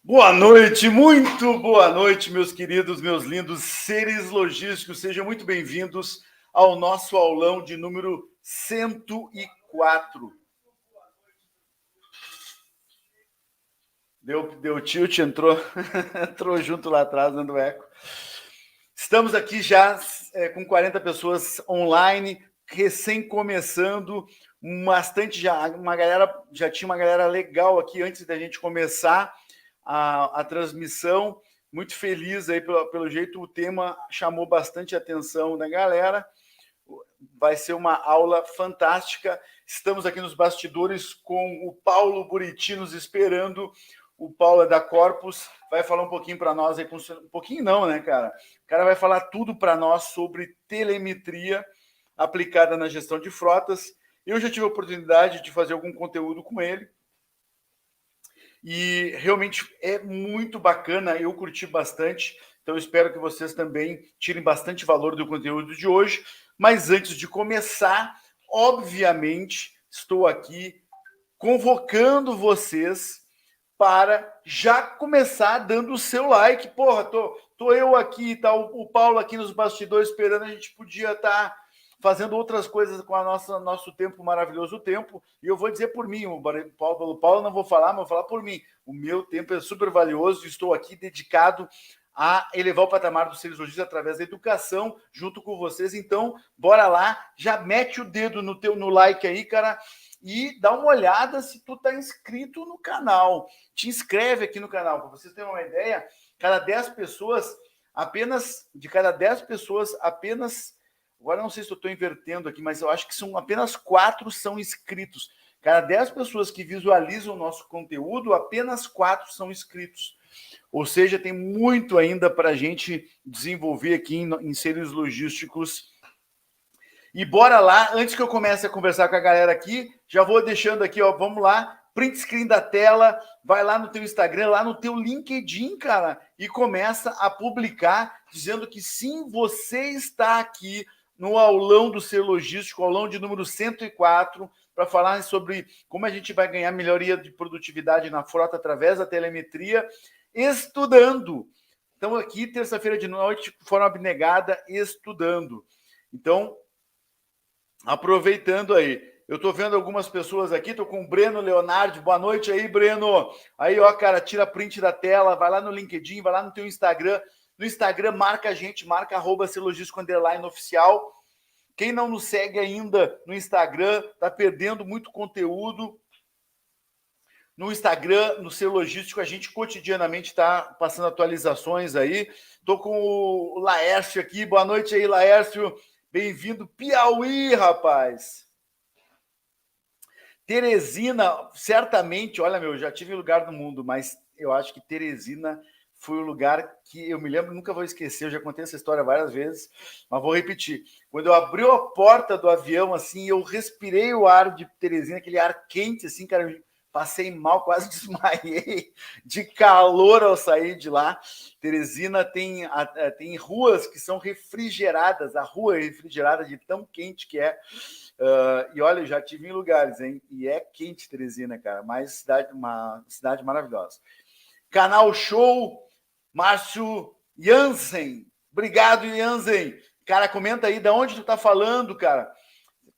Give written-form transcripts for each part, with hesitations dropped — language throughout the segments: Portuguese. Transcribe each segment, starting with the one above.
Boa noite, muito boa noite, meus queridos, meus lindos seres logísticos. Sejam muito bem-vindos ao nosso aulão de número 104. Deu tilt, entrou junto lá atrás, dando eco. Estamos aqui já com 40 pessoas online, recém começando, já tinha uma galera legal aqui antes da gente começar a transmissão. Muito feliz aí pelo jeito, o tema chamou bastante atenção da galera. Vai ser uma aula fantástica. Estamos aqui nos bastidores com o Paulo Buriti nos esperando. O Paulo é da Corpus, vai falar um pouquinho para nós aí, um pouquinho não, né, cara? O cara vai falar tudo para nós sobre telemetria aplicada na gestão de frotas. Eu já tive a oportunidade de fazer algum conteúdo com ele e realmente é muito bacana, eu curti bastante, então eu espero que vocês também tirem bastante valor do conteúdo de hoje. Mas antes de começar, obviamente, estou aqui convocando vocês para já começar dando o seu like. Porra, tô eu aqui, tá o Paulo aqui nos bastidores esperando, a gente podia estar fazendo outras coisas com nosso tempo, maravilhoso tempo. E eu vou dizer por mim, o Paulo não vou falar, mas vou falar por mim. O meu tempo é super valioso, estou aqui dedicado a elevar o patamar dos seres logísticos através da educação, junto com vocês. Então, bora lá, já mete o dedo no like aí, cara, e dá uma olhada se tu tá inscrito no canal. Te inscreve aqui no canal, para vocês terem uma ideia, de cada 10 pessoas, agora não sei se eu estou invertendo aqui, mas eu acho que são apenas 4 são inscritos. Cada 10 pessoas que visualizam o nosso conteúdo, apenas 4 são inscritos. Ou seja, tem muito ainda para a gente desenvolver aqui em seres logísticos. E bora lá, antes que eu comece a conversar com a galera aqui, já vou deixando aqui, ó, vamos lá, print screen da tela, vai lá no teu Instagram, lá no teu LinkedIn, cara, e começa a publicar, dizendo que sim, você está aqui no aulão do Ser Logístico, aulão de número 104, para falar sobre como a gente vai ganhar melhoria de produtividade na frota através da telemetria, estudando. Então, aqui, terça-feira de noite, de forma abnegada, estudando. Então, aproveitando aí, eu estou vendo algumas pessoas aqui, estou com o Breno Leonardo, boa noite aí, Breno. Aí, ó, cara, tira print da tela, vai lá no LinkedIn, vai lá no teu Instagram. No Instagram, marca a gente, marca @serlogistico_oficial. Quem não nos segue ainda no Instagram, está perdendo muito conteúdo. No Instagram, no Ser Logístico, a gente cotidianamente está passando atualizações aí. Estou com o Laércio aqui. Boa noite aí, Laércio. Bem-vindo, Piauí, rapaz. Teresina, certamente, olha, já tive lugar no mundo, mas eu acho que Teresina foi o lugar que eu me lembro, nunca vou esquecer, eu já contei essa história várias vezes, mas vou repetir. Quando eu abri a porta do avião, assim, eu respirei o ar de Teresina, aquele ar quente, assim, cara, passei mal, quase desmaiei de calor ao sair de lá. Teresina tem ruas que são refrigeradas, a rua é refrigerada de tão quente que é. E olha, eu já tive em lugares, hein? E é quente, Teresina, cara, mas uma cidade maravilhosa. Canal Show, Márcio Jansen. Obrigado, Jansen. Cara, comenta aí de onde tu tá falando, cara.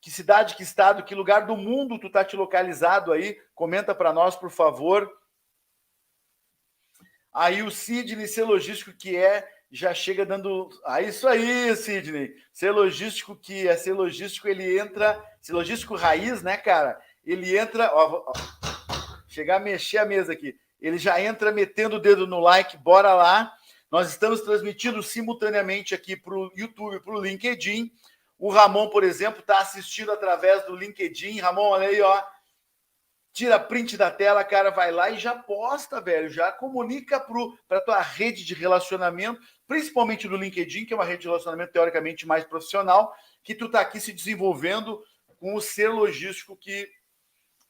Que cidade, que estado, que lugar do mundo tu tá te localizado aí? Comenta para nós, por favor. Aí o Sidney, Ser Logístico, já chega dando... isso aí, Sidney. Ser Logístico, Ser Logístico, ele entra... Ser Logístico raiz, né, cara? Ele entra... Ó, chegar a mexer a mesa aqui. Ele já entra metendo o dedo no like, bora lá. Nós estamos transmitindo simultaneamente aqui para o YouTube, para o LinkedIn. O Ramon, por exemplo, está assistindo através do LinkedIn. Ramon, olha aí, ó. Tira print da tela, cara, vai lá e já posta, velho. Já comunica para a tua rede de relacionamento, principalmente no LinkedIn, que é uma rede de relacionamento teoricamente mais profissional, que tu está aqui se desenvolvendo com o Ser Logístico, que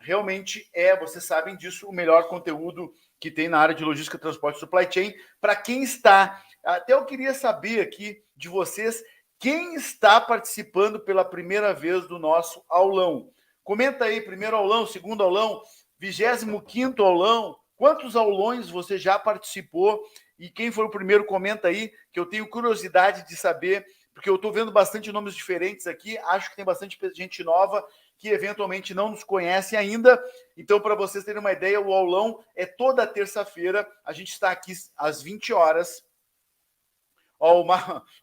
realmente vocês sabem disso, o melhor conteúdo que tem na área de logística, transporte e supply chain. Para quem está... Até eu queria saber aqui de vocês, quem está participando pela primeira vez do nosso aulão. Comenta aí, primeiro aulão, segundo aulão, 25º aulão. Quantos aulões você já participou? E quem foi o primeiro, comenta aí, que eu tenho curiosidade de saber, porque eu estou vendo bastante nomes diferentes aqui, acho que tem bastante gente nova que eventualmente não nos conhece ainda. Então, para vocês terem uma ideia, o aulão é toda terça-feira, a gente está aqui às 20 horas. Ó,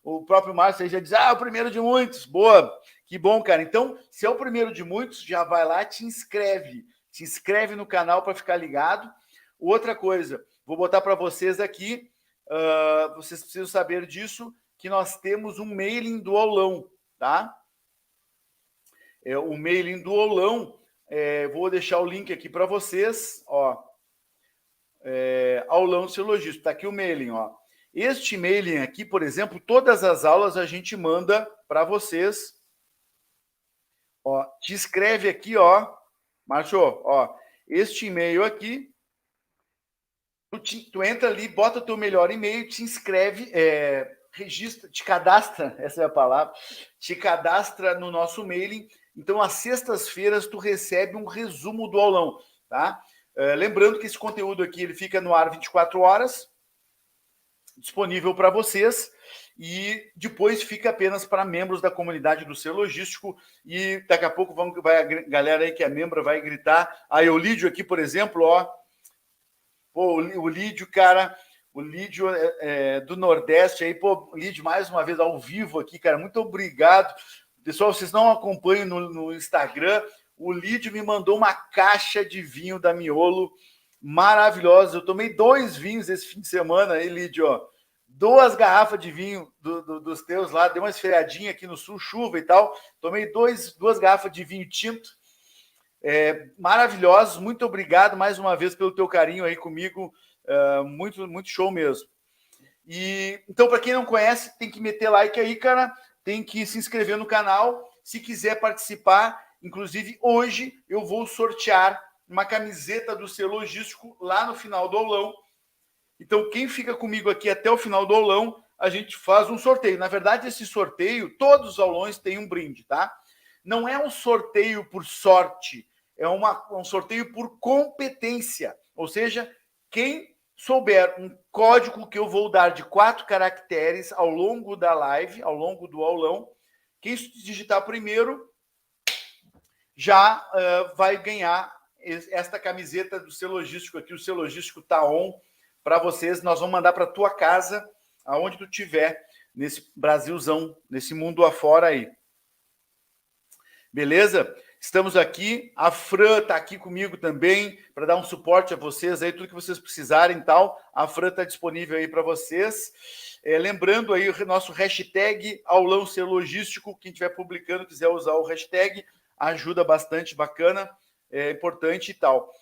o próprio Márcio aí já diz, o primeiro de muitos. Boa, que bom, cara. Então, se é o primeiro de muitos, já vai lá, te inscreve. Se inscreve no canal para ficar ligado. Outra coisa, vou botar para vocês aqui, vocês precisam saber disso, que nós temos um mailing do aulão, tá? O mailing do aulão, vou deixar o link aqui para vocês, ó. Aulão Silogista, tá aqui o mailing, ó. Este mailing aqui, por exemplo, todas as aulas a gente manda para vocês. Ó, te inscreve aqui, ó, Márcio, ó, este e-mail aqui, tu entra ali, bota o teu melhor e-mail, te inscreve, registra, te cadastra, essa é a palavra, te cadastra no nosso mailing. Então, às sextas-feiras, tu recebe um resumo do aulão, tá? Lembrando que esse conteúdo aqui, ele fica no ar 24 horas, disponível para vocês, e depois fica apenas para membros da comunidade do Ser Logístico, e daqui a pouco vai a galera aí que é membro vai gritar. Aí o Lídio aqui, por exemplo, ó, pô, o Lídio, cara, o Lídio do Nordeste aí, pô, Lídio, mais uma vez ao vivo aqui, cara, muito obrigado. Pessoal, vocês não acompanham no Instagram, o Lídio me mandou uma caixa de vinho da Miolo, maravilhosa. Eu tomei 2 vinhos esse fim de semana aí, Lídio, ó. 2 garrafas de vinho dos teus lá, deu uma esfriadinha aqui no sul, chuva e tal. Tomei 2 garrafas de vinho tinto, maravilhosos. Muito obrigado mais uma vez pelo teu carinho aí comigo, muito, muito show mesmo. E então, para quem não conhece, tem que meter like aí, cara, tem que se inscrever no canal. Se quiser participar, inclusive hoje eu vou sortear uma camiseta do Ser Logístico lá no final do aulão. Então, quem fica comigo aqui até o final do aulão, a gente faz um sorteio. Na verdade, esse sorteio, todos os aulões têm um brinde, tá? Não é um sorteio por sorte, é um sorteio por competência. Ou seja, quem souber um código que eu vou dar de 4 caracteres ao longo da live, ao longo do aulão, quem digitar primeiro já vai ganhar esta camiseta do Ser Logístico aqui. O Ser Logístico tá on para vocês. Nós vamos mandar para tua casa, aonde tu tiver, nesse Brasilzão, nesse mundo afora aí. Beleza? Estamos aqui. A Fran está aqui comigo também para dar um suporte a vocês aí, tudo que vocês precisarem e tal. A Fran está disponível aí para vocês. Lembrando aí o nosso hashtag Aulão Ser Logístico. Quem estiver publicando, quiser usar o hashtag, ajuda bastante, bacana, é importante e tal.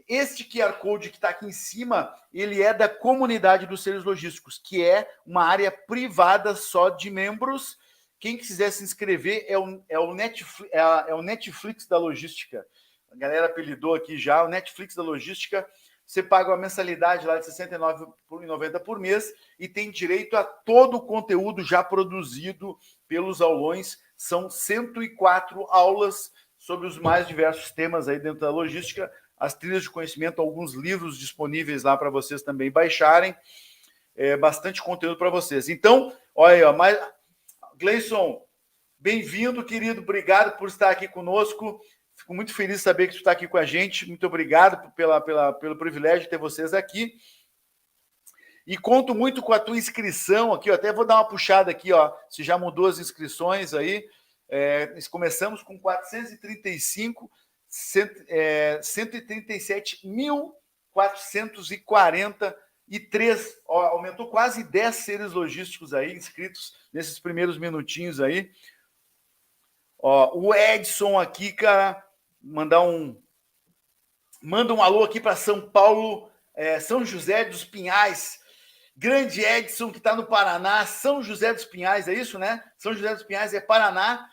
Este QR Code que está aqui em cima, ele é da comunidade dos Seres Logísticos, que é uma área privada só de membros. Quem quiser se inscrever é o Netflix da logística. A galera apelidou aqui já, o Netflix da logística. Você paga uma mensalidade lá de R$ 69,90 por mês e tem direito a todo o conteúdo já produzido pelos aulões. São 104 aulas sobre os mais diversos temas aí dentro da logística, as trilhas de conhecimento, alguns livros disponíveis lá para vocês também baixarem. Bastante conteúdo para vocês. Então, olha, Gleison, bem-vindo, querido. Obrigado por estar aqui conosco. Fico muito feliz de saber que tu está aqui com a gente. Muito obrigado pelo privilégio de ter vocês aqui. E conto muito com a tua inscrição aqui. Eu até vou dar uma puxada aqui, ó. Se já mudou as inscrições aí. Começamos com 435, 137.443. Aumentou quase 10 seres logísticos aí inscritos nesses primeiros minutinhos aí. Ó, o Edson aqui, cara, manda um alô aqui para São Paulo, São José dos Pinhais. Grande Edson, que está no Paraná, São José dos Pinhais, é isso, né? São José dos Pinhais é Paraná.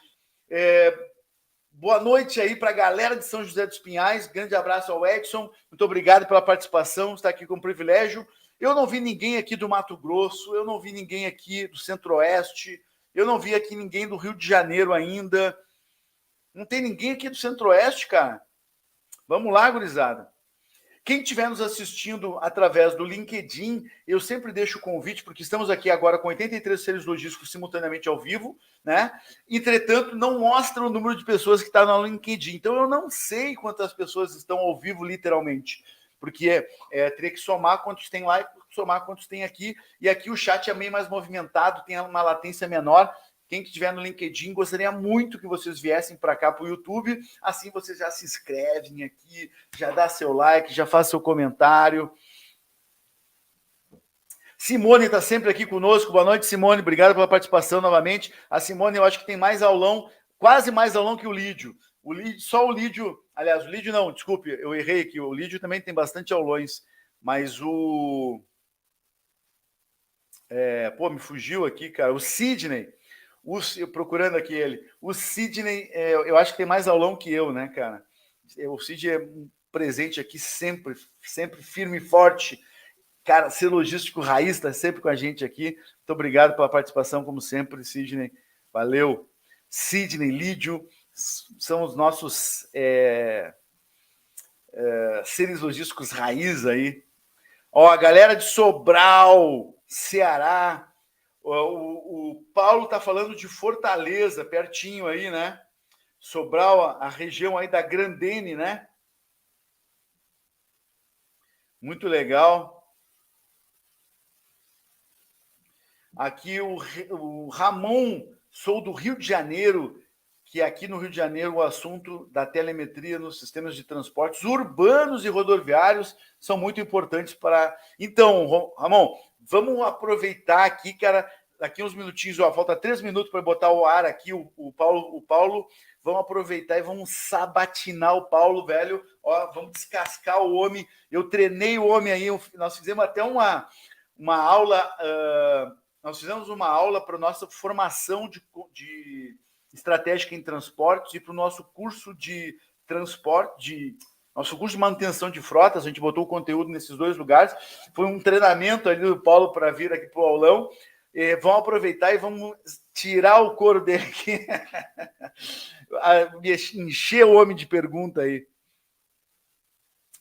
Boa noite aí para a galera de São José dos Pinhais. Grande abraço ao Edson. Muito obrigado pela participação, estar aqui com privilégio. Eu não vi ninguém aqui do Mato Grosso, eu não vi ninguém aqui do Centro-Oeste, eu não vi aqui ninguém do Rio de Janeiro ainda. Não tem ninguém aqui do Centro-Oeste, cara. Vamos lá, gurizada. Quem estiver nos assistindo através do LinkedIn, eu sempre deixo o convite, porque estamos aqui agora com 83 seres logísticos simultaneamente ao vivo, né? Entretanto, não mostra o número de pessoas que está no LinkedIn. Então, eu não sei quantas pessoas estão ao vivo, literalmente, porque teria que somar quantos tem lá e somar quantos tem aqui. E aqui o chat é meio mais movimentado, tem uma latência menor. Quem que estiver no LinkedIn, gostaria muito que vocês viessem para cá para o YouTube. Assim vocês já se inscrevem aqui, já dá seu like, já faz seu comentário. Simone está sempre aqui conosco. Boa noite, Simone. Obrigado pela participação novamente. A Simone, eu acho que tem mais aulão, quase mais aulão que o Lídio. Só o Lídio, aliás, o Lídio não, desculpe, eu errei aqui. O Lídio também tem bastante aulões, mas me fugiu aqui, cara. O Sidney. Procurando aqui ele. O Sidney, eu acho que tem mais aulão que eu, né, cara? O Sidney é um presente aqui sempre, sempre firme e forte. Cara, ser logístico raiz está sempre com a gente aqui. Muito obrigado pela participação, como sempre, Sidney. Valeu. Sidney, Lídio, são os nossos seres logísticos raiz aí. Ó, a galera de Sobral, Ceará. O Paulo está falando de Fortaleza, pertinho aí, né? Sobral, a região aí da Grandene, né? Muito legal. Aqui o Ramon, sou do Rio de Janeiro, que aqui no Rio de Janeiro o assunto da telemetria nos sistemas de transportes urbanos e rodoviários são muito importantes para... Então, Ramon, vamos aproveitar aqui, cara, daqui uns minutinhos, falta 3 minutos para botar o ar aqui, o Paulo, vamos aproveitar e vamos sabatinar o Paulo, velho, vamos descascar o homem. Eu treinei o homem aí, nós fizemos até uma aula... nós fizemos uma aula para a nossa formação de estratégica em transportes e para o nosso curso de transporte, nosso curso de manutenção de frotas. A gente botou o conteúdo nesses 2 lugares. Foi um treinamento ali do Paulo para vir aqui para o aulão. Vamos aproveitar e vamos tirar o couro dele aqui. Encher o homem de pergunta aí.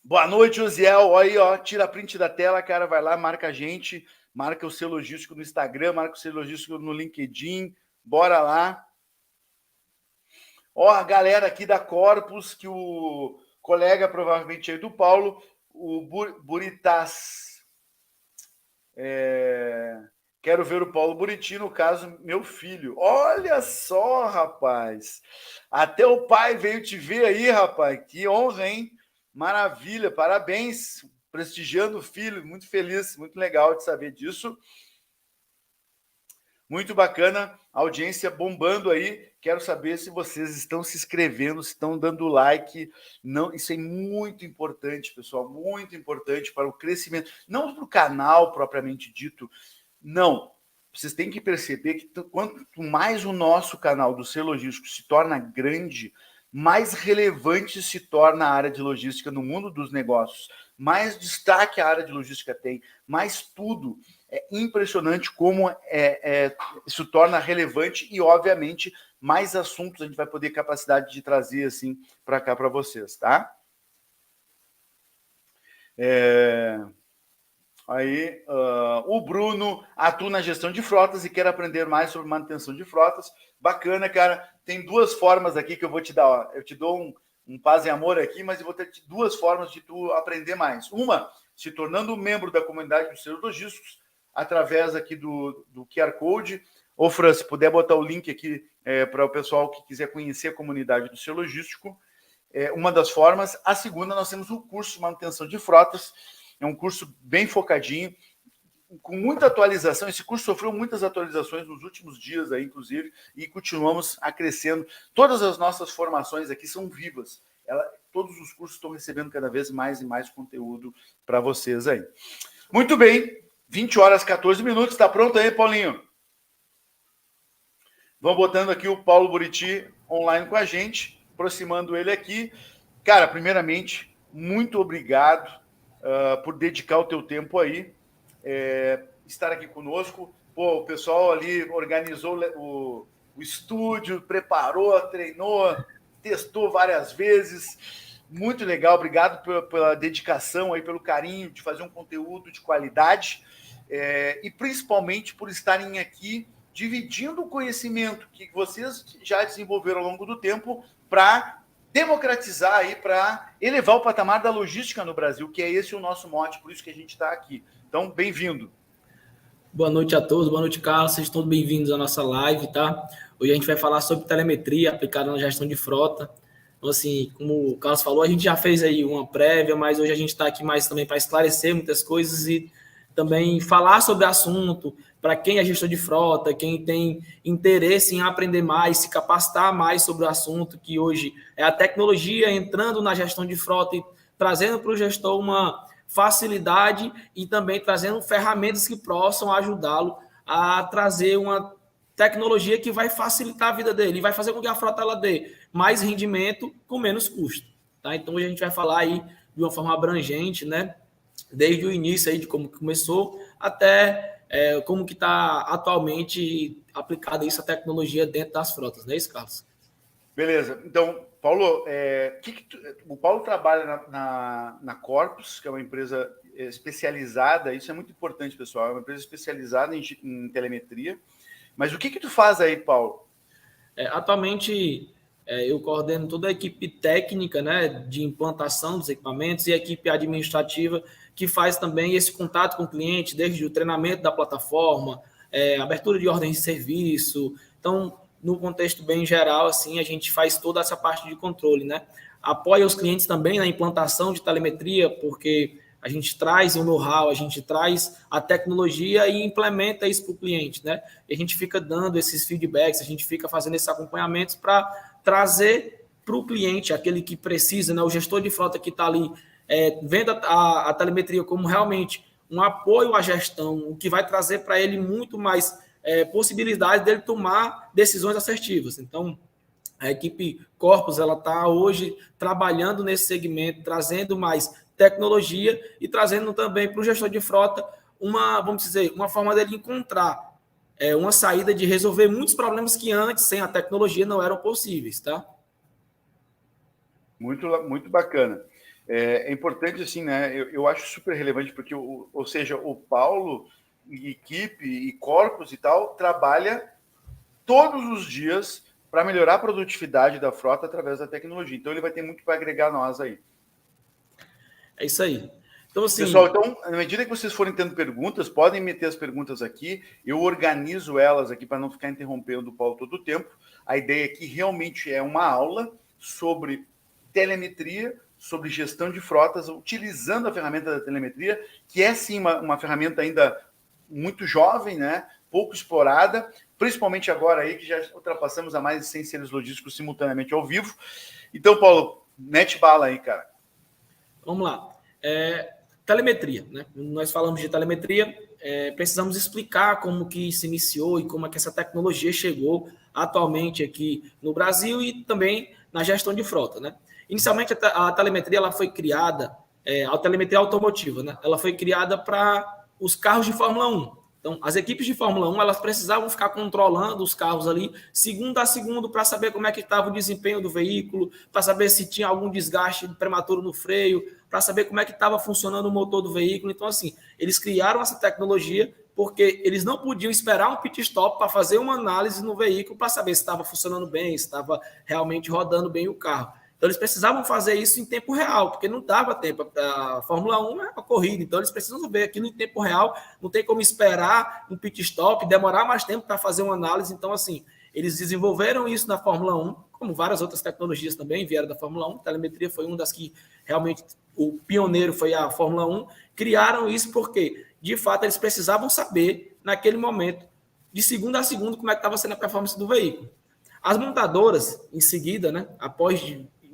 Boa noite, Josiel. Aí, tira a print da tela, cara, vai lá, marca a gente, marca o seu logístico no Instagram, marca o seu logístico no LinkedIn, bora lá. A galera aqui da Corpus, que o colega provavelmente aí do Paulo, o Buritas. Quero ver o Paulo Buriti, no caso, meu filho. Olha só, rapaz. Até o pai veio te ver aí, rapaz. Que honra, hein? Maravilha, parabéns. Prestigiando o filho, muito feliz, muito legal de saber disso. Muito bacana, a audiência bombando aí. Quero saber se vocês estão se inscrevendo, se estão dando like. Não, isso é muito importante, pessoal, muito importante para o crescimento, não para o canal propriamente dito. Não, vocês têm que perceber que quanto mais o nosso canal do Ser Logístico se torna grande, mais relevante se torna a área de logística no mundo dos negócios, mais destaque a área de logística tem, mais tudo. É impressionante como isso torna relevante e, obviamente, mais assuntos a gente vai poder capacidade de trazer assim para cá para vocês, tá? Aí, o Bruno atua na gestão de frotas e quer aprender mais sobre manutenção de frotas. Bacana, cara. Tem 2 formas aqui que eu vou te dar. Eu te dou um paz e amor aqui, mas eu vou ter 2 formas de tu aprender mais. Uma, se tornando membro da comunidade dos seus logísticos, através aqui do QR Code. Ô, Fran, se puder botar o link aqui para o pessoal que quiser conhecer a comunidade do Ser Logístico. Uma das formas. A segunda, nós temos o curso de manutenção de frotas. É um curso bem focadinho, com muita atualização. Esse curso sofreu muitas atualizações nos últimos dias, aí, inclusive, e continuamos a crescendo. Todas as nossas formações aqui são vivas. Todos os cursos estão recebendo cada vez mais e mais conteúdo para vocês aí. Muito bem, 20 horas 14 minutos. Está pronto aí, Paulinho? Vamos botando aqui o Paulo Buriti online com a gente, aproximando ele aqui. Cara, primeiramente, muito obrigado por dedicar o teu tempo aí, estar aqui conosco. Pô, o pessoal ali organizou o estúdio, preparou, treinou, testou várias vezes. Muito legal, obrigado pela dedicação, aí, pelo carinho de fazer um conteúdo de qualidade e principalmente por estarem aqui dividindo o conhecimento que vocês já desenvolveram ao longo do tempo para democratizar aí, para elevar o patamar da logística no Brasil, que é esse o nosso mote, por isso que a gente está aqui. Então, bem-vindo. Boa noite a todos, boa noite, Carlos. Sejam todos bem-vindos à nossa live, tá? Hoje a gente vai falar sobre telemetria aplicada na gestão de frota. Então, assim, como o Carlos falou, a gente já fez aí uma prévia, mas hoje a gente está aqui mais também para esclarecer muitas coisas e também falar sobre o assunto para quem é gestor de frota, quem tem interesse em aprender mais, se capacitar mais sobre o assunto, que hoje é a tecnologia entrando na gestão de frota e trazendo para o gestor uma facilidade e também trazendo ferramentas que possam ajudá-lo a trazer uma tecnologia que vai facilitar a vida dele e vai fazer com que a frota ela dê mais rendimento com menos custo. Tá? Então, hoje a gente vai falar aí de uma forma abrangente, né? Desde o início aí de como começou até como que está atualmente aplicada essa tecnologia dentro das frotas, não é isso, Carlos? Beleza. Então, Paulo, o Paulo trabalha na Corpus, que é uma empresa especializada, isso é muito importante, pessoal, é uma empresa especializada em telemetria. Mas o que tu faz aí, Paulo? Atualmente, eu coordeno toda a equipe técnica, né, de implantação dos equipamentos e a equipe administrativa que faz também esse contato com o cliente, desde o treinamento da plataforma, abertura de ordens de serviço. Então, no contexto bem geral, assim, a gente faz toda essa parte de controle, né? Apoia os clientes também na implantação de telemetria, porque a gente traz o know-how, a gente traz a tecnologia e implementa isso para o cliente, né? E a gente fica dando esses feedbacks, a gente fica fazendo esses acompanhamentos para trazer para o cliente, aquele que precisa, né? O gestor de frota que está ali vendo a telemetria como realmente um apoio à gestão, o que vai trazer para ele muito mais possibilidade dele tomar decisões assertivas. Então, a equipe Corpus ela está hoje trabalhando nesse segmento, trazendo mais tecnologia e trazendo também para o gestor de frota vamos dizer, uma forma dele encontrar uma saída de resolver muitos problemas que antes, sem a tecnologia, não eram possíveis, tá? Muito, muito bacana. É importante, assim, né? Eu acho super relevante, porque, ou seja, o Paulo, e equipe, e Corpus e tal, trabalha todos os dias para melhorar a produtividade da frota através da tecnologia. Então, ele vai ter muito para agregar a nós aí. É isso aí. Então, assim... Pessoal, então, à medida que vocês forem tendo perguntas, podem meter as perguntas aqui. Eu organizo elas aqui para não ficar interrompendo o Paulo todo o tempo. A ideia aqui realmente é uma aula sobre telemetria, sobre gestão de frotas, utilizando a ferramenta da telemetria, que é sim uma ferramenta ainda muito jovem, né? Pouco explorada, principalmente agora aí que já ultrapassamos a mais de 100 centros logísticos simultaneamente ao vivo. Então, Paulo, mete bala aí, cara. Vamos lá. Telemetria, né? Nós falamos de telemetria, precisamos explicar como que se iniciou e como é que essa tecnologia chegou atualmente aqui no Brasil e também na gestão de frota, né? Inicialmente, a telemetria ela foi criada, a telemetria automotiva, né? Ela foi criada para os carros de Fórmula 1. Então, as equipes de Fórmula 1, elas precisavam ficar controlando os carros ali, segundo a segundo, para saber como é que estava o desempenho do veículo, para saber se tinha algum desgaste prematuro no freio, para saber como é que estava funcionando o motor do veículo. Então, assim, eles criaram essa tecnologia porque eles não podiam esperar um pit stop para fazer uma análise no veículo para saber se estava funcionando bem, se estava realmente rodando bem o carro. Então, eles precisavam fazer isso em tempo real, porque não dava tempo. A Fórmula 1 é uma corrida, então eles precisam ver aquilo em tempo real. Não tem como esperar um pit stop, demorar mais tempo para fazer uma análise. Então, assim, eles desenvolveram isso na Fórmula 1, como várias outras tecnologias também vieram da Fórmula 1. A telemetria foi uma das que realmente o pioneiro foi a Fórmula 1. Criaram isso porque, de fato, eles precisavam saber, naquele momento, de segundo a segundo, como é que estava sendo a performance do veículo. As montadoras, em seguida, né, após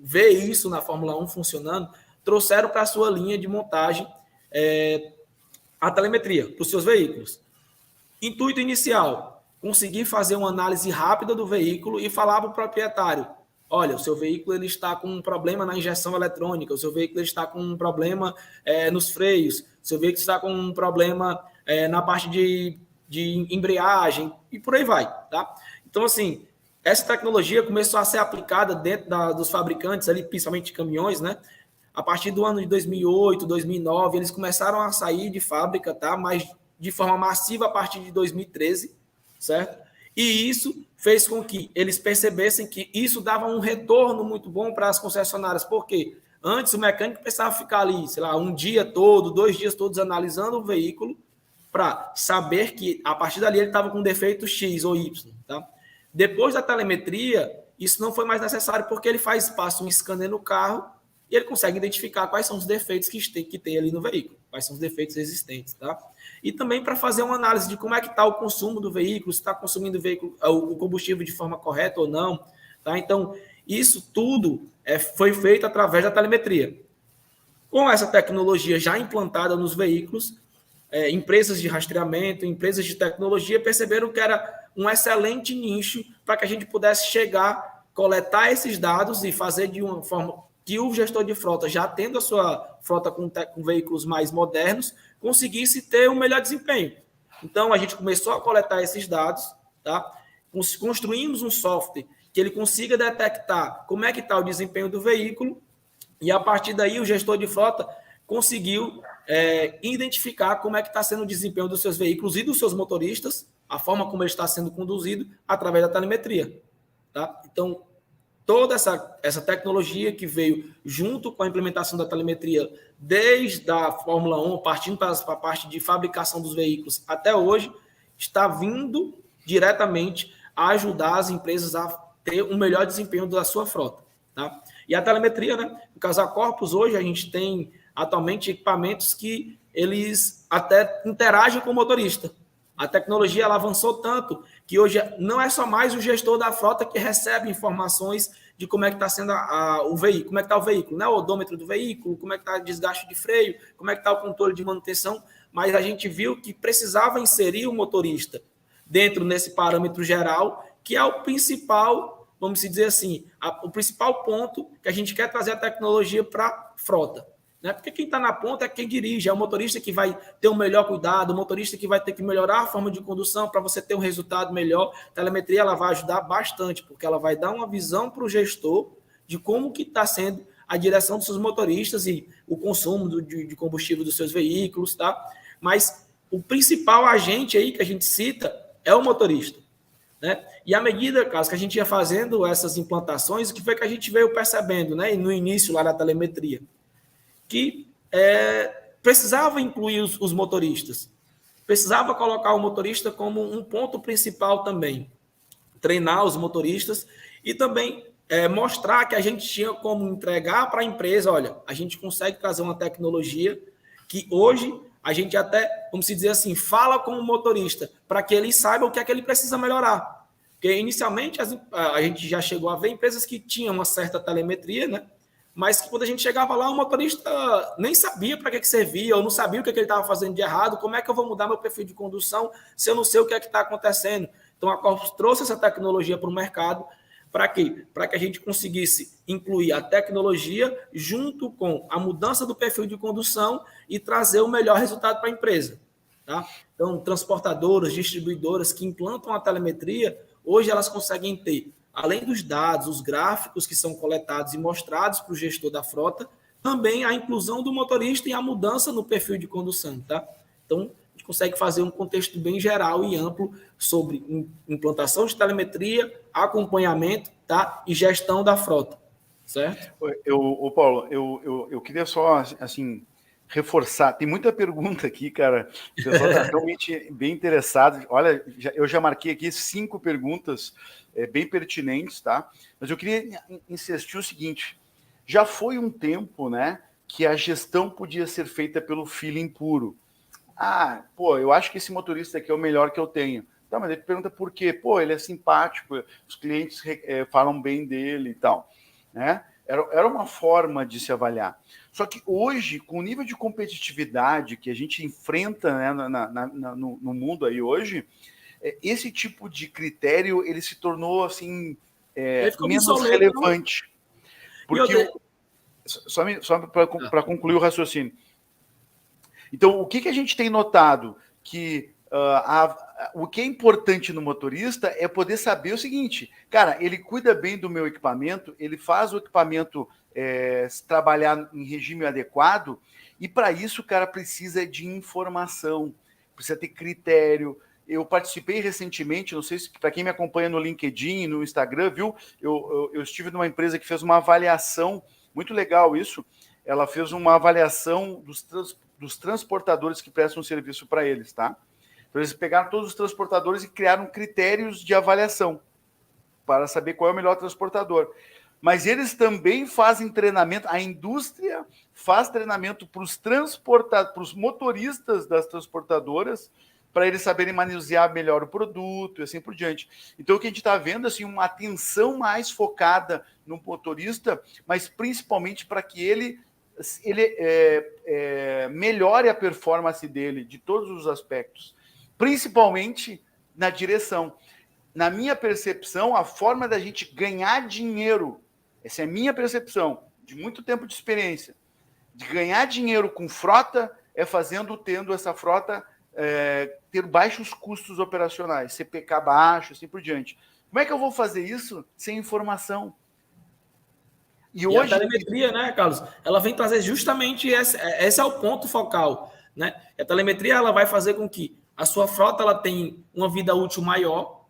ver isso na Fórmula 1 funcionando, trouxeram para a sua linha de montagem a telemetria para os seus veículos. Intuito inicial, conseguir fazer uma análise rápida do veículo e falar para o proprietário, olha, o seu veículo ele está com um problema na injeção eletrônica, o seu veículo está com um problema nos freios, o seu veículo está com um problema na parte de embreagem e por aí vai, tá? Então, assim, essa tecnologia começou a ser aplicada dentro dos fabricantes, ali, principalmente de caminhões, né? A partir do ano de 2008, 2009, eles começaram a sair de fábrica, tá? Mas de forma massiva a partir de 2013, certo? E isso fez com que eles percebessem que isso dava um retorno muito bom para as concessionárias. Por quê? Antes o mecânico precisava ficar ali, sei lá, um dia todo, 2 dias todos analisando o veículo para saber que a partir dali ele estava com defeito X ou Y, tá? Depois da telemetria, isso não foi mais necessário porque ele passa um scanner no carro e ele consegue identificar quais são os defeitos que tem ali no veículo, quais são os defeitos existentes, tá? E também para fazer uma análise de como é que está o consumo do veículo, se está consumindo o combustível de forma correta ou não, tá? Então, isso tudo foi feito através da telemetria. Com essa tecnologia já implantada nos veículos, empresas de rastreamento, empresas de tecnologia perceberam que era um excelente nicho para que a gente pudesse chegar, coletar esses dados e fazer de uma forma que o gestor de frota, já tendo a sua frota com veículos mais modernos, conseguisse ter um melhor desempenho. Então, a gente começou a coletar esses dados, tá? Construímos um software que ele consiga detectar como é que está o desempenho do veículo e, a partir daí, o gestor de frota conseguiu identificar como é que está sendo o desempenho dos seus veículos e dos seus motoristas, a forma como ele está sendo conduzido através da telemetria. Tá? Então, toda essa tecnologia que veio junto com a implementação da telemetria desde a Fórmula 1, partindo para a parte de fabricação dos veículos até hoje, está vindo diretamente a ajudar as empresas a ter um melhor desempenho da sua frota. Tá? E a telemetria, né? No caso da Corpus, hoje a gente tem atualmente equipamentos que eles até interagem com o motorista. A tecnologia ela avançou tanto que hoje não é só mais o gestor da frota que recebe informações de como é que está sendo o veículo, como é que está o veículo, né? O odômetro do veículo, como é que está o desgaste de freio, como é que está o controle de manutenção, mas a gente viu que precisava inserir o motorista dentro desse parâmetro geral, que é o principal, vamos dizer assim, o principal ponto que a gente quer trazer a tecnologia para a frota. Né? Porque quem está na ponta é quem dirige, é o motorista que vai ter um melhor cuidado, o motorista que vai ter que melhorar a forma de condução para você ter um resultado melhor. A telemetria ela vai ajudar bastante, porque ela vai dar uma visão para o gestor de como que está sendo a direção dos seus motoristas e o consumo de combustível dos seus veículos, tá? Mas o principal agente aí que a gente cita é o motorista. Né? E à medida, Carlos, que a gente ia fazendo essas implantações, o que foi que a gente veio percebendo, né? No início lá da telemetria, que precisava incluir os motoristas, precisava colocar o motorista como um ponto principal também, treinar os motoristas e também mostrar que a gente tinha como entregar para a empresa, olha, a gente consegue trazer uma tecnologia que hoje a gente até, vamos dizer assim, fala com o motorista para que ele saiba o que é que ele precisa melhorar. Porque inicialmente a gente já chegou a ver empresas que tinham uma certa telemetria, né? Mas que quando a gente chegava lá, o motorista nem sabia para que servia, ou não sabia o que ele estava fazendo de errado, como é que eu vou mudar meu perfil de condução se eu não sei o que é que está acontecendo. Então, a Corpus trouxe essa tecnologia para o mercado, para quê? Para que a gente conseguisse incluir a tecnologia junto com a mudança do perfil de condução e trazer o melhor resultado para a empresa. Tá? Então, transportadoras, distribuidoras que implantam a telemetria, hoje elas conseguem ter, além dos dados, os gráficos que são coletados e mostrados para o gestor da frota, também a inclusão do motorista e a mudança no perfil de condução, tá? Então, a gente consegue fazer um contexto bem geral e amplo sobre implantação de telemetria, acompanhamento, tá? E gestão da frota, certo? Paulo, eu queria só, assim, reforçar. Tem muita pergunta aqui, cara. O pessoal está realmente bem interessado. Olha, eu já marquei aqui 5 perguntas bem pertinentes, tá? Mas eu queria insistir o seguinte: já foi um tempo, né, que a gestão podia ser feita pelo feeling puro. Ah, pô, eu acho que esse motorista aqui é o melhor que eu tenho. Tá, mas ele pergunta por quê? Pô, ele é simpático, os clientes falam bem dele e tal, né? Era uma forma de se avaliar. Só que hoje, com o nível de competitividade que a gente enfrenta, né, no mundo aí hoje, esse tipo de critério ele se tornou assim menos relevante. Porque só para concluir o raciocínio. Então, o que a gente tem notado? Que o que é importante no motorista é poder saber o seguinte, cara, ele cuida bem do meu equipamento, ele faz o equipamento trabalhar em regime adequado, e para isso o cara precisa de informação, precisa ter critério. Eu participei recentemente, não sei se para quem me acompanha no LinkedIn, no Instagram, viu? Eu estive numa empresa que fez uma avaliação, muito legal isso, ela fez uma avaliação dos transportadores que prestam serviço para eles, tá? Então, eles pegaram todos os transportadores e criaram critérios de avaliação para saber qual é o melhor transportador. Mas eles também fazem treinamento, a indústria faz treinamento para os motoristas das transportadoras, para eles saberem manusear melhor o produto e assim por diante. Então, o que a gente está vendo assim, uma atenção mais focada no motorista, mas principalmente para que ele melhore a performance dele de todos os aspectos, principalmente na direção. Na minha percepção, a forma da gente ganhar dinheiro, essa é a minha percepção, de muito tempo de experiência, de ganhar dinheiro com frota é tendo essa frota ter baixos custos operacionais, CPK baixo, assim por diante. Como é que eu vou fazer isso sem informação? E hoje a telemetria, né, Carlos? Ela vem trazer justamente esse é o ponto focal, né? A telemetria ela vai fazer com que a sua frota ela tenha uma vida útil maior,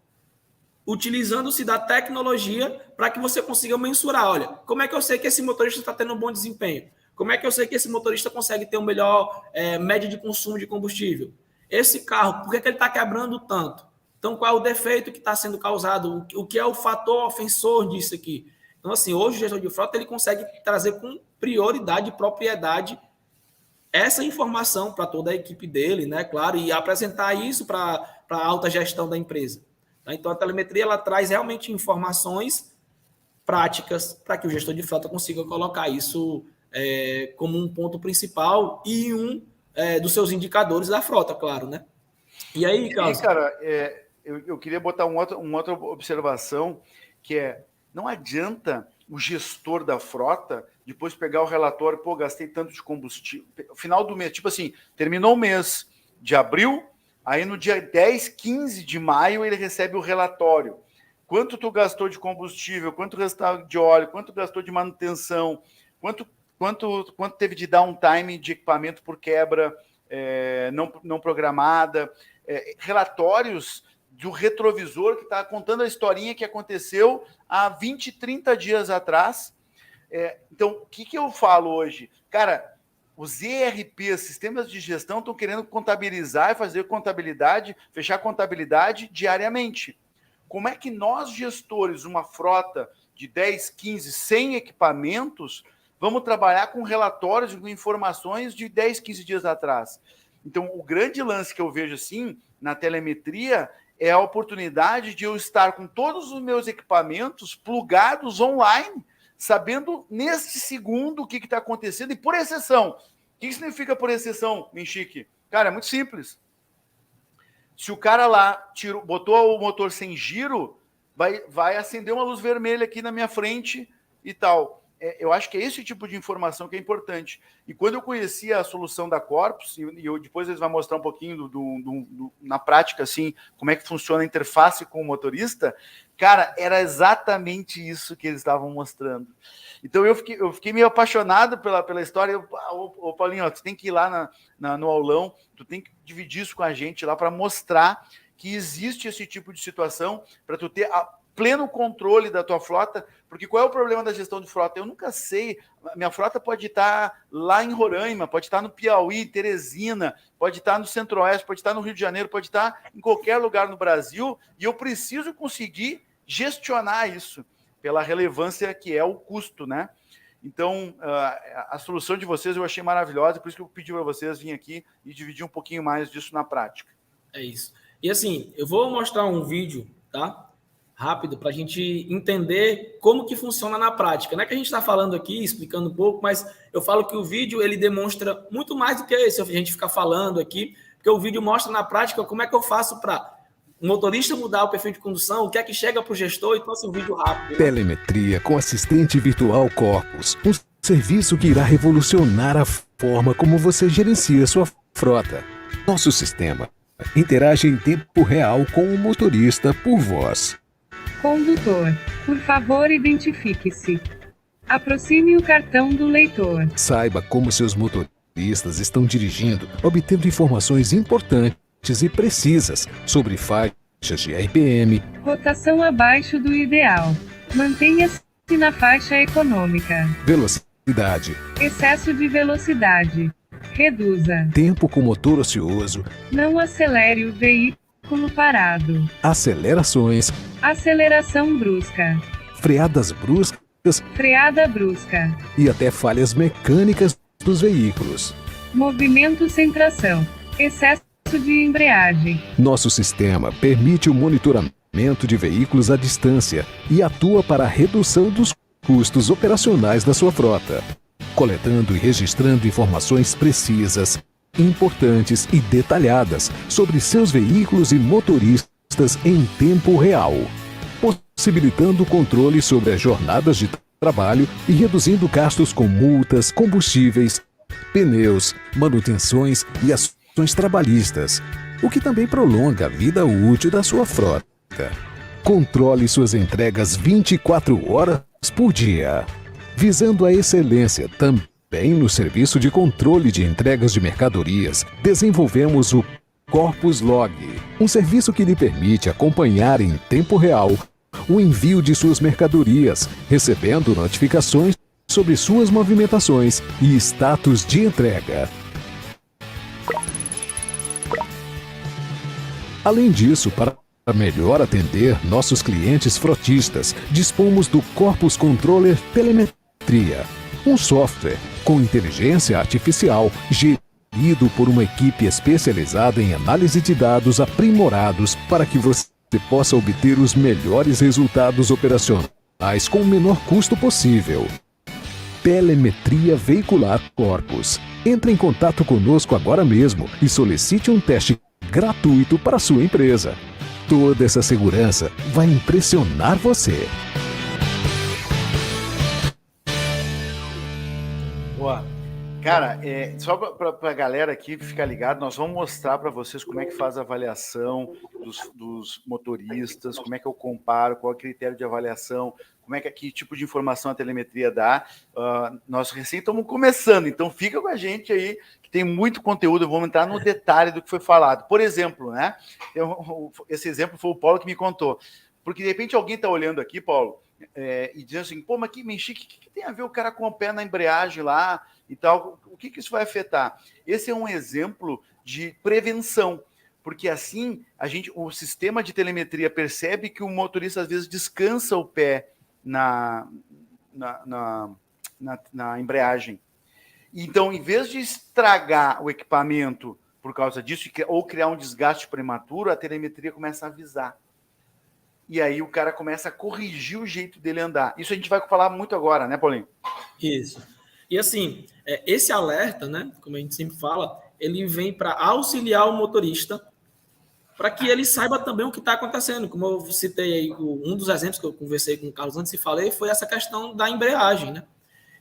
utilizando-se da tecnologia para que você consiga mensurar. Olha, como é que eu sei que esse motorista está tendo um bom desempenho? Como é que eu sei que esse motorista consegue ter um melhor média de consumo de combustível? Esse carro, por que ele está quebrando tanto? Então, qual é o defeito que está sendo causado? O que é o fator ofensor disso aqui? Então, assim, hoje o gestor de frota ele consegue trazer com prioridade e propriedade essa informação para toda a equipe dele, né? Claro, e apresentar isso para a alta gestão da empresa. Então, a telemetria ela traz realmente informações práticas para que o gestor de frota consiga colocar isso como um ponto principal e dos seus indicadores da frota, claro, né? E aí, Carlos? E, cara, eu queria botar uma outra observação, que não adianta o gestor da frota depois pegar o relatório, gastei tanto de combustível, final do mês, tipo assim, terminou o mês de abril, aí no dia 10, 15 de maio ele recebe o relatório. Quanto tu gastou de combustível, quanto gastou de óleo, quanto gastou de manutenção, quanto teve de downtime de equipamento por quebra não programada, relatórios do retrovisor que está contando a historinha que aconteceu há 20, 30 dias atrás. Então, o que eu falo hoje? Cara, os ERPs, sistemas de gestão, estão querendo contabilizar e fazer contabilidade, fechar contabilidade diariamente. Como é que nós, gestores, uma frota de 10, 15, 100 equipamentos, vamos trabalhar com relatórios, com informações de 10, 15 dias atrás? Então, o grande lance que eu vejo assim na telemetria é a oportunidade de eu estar com todos os meus equipamentos plugados online, sabendo neste segundo o que está acontecendo, e por exceção. O que significa por exceção, Minchique? Cara, é muito simples. Se o cara lá botou o motor sem giro, vai acender uma luz vermelha aqui na minha frente e tal. Eu acho que é esse tipo de informação que é importante. E quando eu conheci a solução da Corpus, e depois eles vão mostrar um pouquinho na prática, assim, como é que funciona a interface com o motorista, cara, era exatamente isso que eles estavam mostrando. Então eu fiquei meio apaixonado pela história. Ô Paulinho, tu tem que ir lá no aulão, tu tem que dividir isso com a gente lá para mostrar que existe esse tipo de situação, para tu ter pleno controle da tua frota, porque qual é o problema da gestão de frota? Eu nunca sei, minha frota pode estar lá em Roraima, pode estar no Piauí, Teresina, pode estar no Centro-Oeste, pode estar no Rio de Janeiro, pode estar em qualquer lugar no Brasil, e eu preciso conseguir gestionar isso, pela relevância que é o custo, né? Então, a solução de vocês eu achei maravilhosa, por isso que eu pedi para vocês virem aqui e dividir um pouquinho mais disso na prática. É isso. E assim, eu vou mostrar um vídeo, tá? Rápido, para a gente entender como que funciona na prática. Não é que a gente está falando aqui, explicando um pouco, mas eu falo que o vídeo ele demonstra muito mais do que isso, a gente ficar falando aqui, porque o vídeo mostra na prática como é que eu faço para o motorista mudar o perfil de condução, o que é que chega para o gestor, então assim, um vídeo rápido. Telemetria com assistente virtual Corpus, um serviço que irá revolucionar a forma como você gerencia sua frota. Nosso sistema interage em tempo real com o motorista por voz. Condutor, por favor, identifique-se. Aproxime o cartão do leitor. Saiba como seus motoristas estão dirigindo, obtendo informações importantes e precisas sobre faixas de RPM, Rotação abaixo do ideal. Mantenha-se na faixa econômica. velocidade, Excesso de velocidade. Reduza. tempo com motor ocioso, Não acelere o veículo parado. acelerações, Aceleração brusca. freadas bruscas Freada brusca. e até falhas mecânicas dos veículos. Movimento sem tração. Excesso de embreagem. Nosso sistema permite o monitoramento de veículos à distância e atua para a redução dos custos operacionais da sua frota, coletando e registrando informações precisas, importantes e detalhadas sobre seus veículos e motoristas em tempo real, possibilitando o controle sobre as jornadas de trabalho e reduzindo gastos com multas, combustíveis, pneus, manutenções e ações trabalhistas, o que também prolonga a vida útil da sua frota. Controle suas entregas 24 horas por dia, visando a excelência também no serviço de controle de entregas de mercadorias. Desenvolvemos o Corpus Log, um serviço que lhe permite acompanhar em tempo real o envio de suas mercadorias, recebendo notificações sobre suas movimentações e status de entrega. Além disso, para melhor atender nossos clientes frotistas, dispomos do Corpus Controller Telemetria, um software com inteligência artificial gerido por uma equipe especializada em análise de dados aprimorados para que você possa obter os melhores resultados operacionais com o menor custo possível. Telemetria Veicular Corpus. Entre em contato conosco agora mesmo e solicite um teste gratuito para a sua empresa. Toda essa segurança vai impressionar você. Boa. Cara, só para a galera aqui ficar ligado, nós vamos mostrar para vocês como é que faz a avaliação dos motoristas, como é que eu comparo, qual é o critério de avaliação, como é que tipo de informação a telemetria dá. Nós recém estamos começando, então fica com a gente aí, que tem muito conteúdo, vamos entrar no detalhe do que foi falado. Por exemplo, né? Esse exemplo foi o Paulo que me contou, porque de repente alguém está olhando aqui, Paulo, e dizendo assim, pô, mas que Mexique, o que tem a ver o cara com o pé na embreagem lá e tal? O que isso vai afetar? Esse é um exemplo de prevenção, porque assim o sistema de telemetria percebe que o motorista às vezes descansa o pé na embreagem. Então, em vez de estragar o equipamento por causa disso ou criar um desgaste prematuro, a telemetria começa a avisar. E aí o cara começa a corrigir o jeito dele andar. Isso a gente vai falar muito agora, né, Paulinho? Isso. E assim, esse alerta, né, como a gente sempre fala, ele vem para auxiliar o motorista para que ele saiba também o que está acontecendo. Como eu citei aí, um dos exemplos que eu conversei com o Carlos antes e falei foi essa questão da embreagem, né?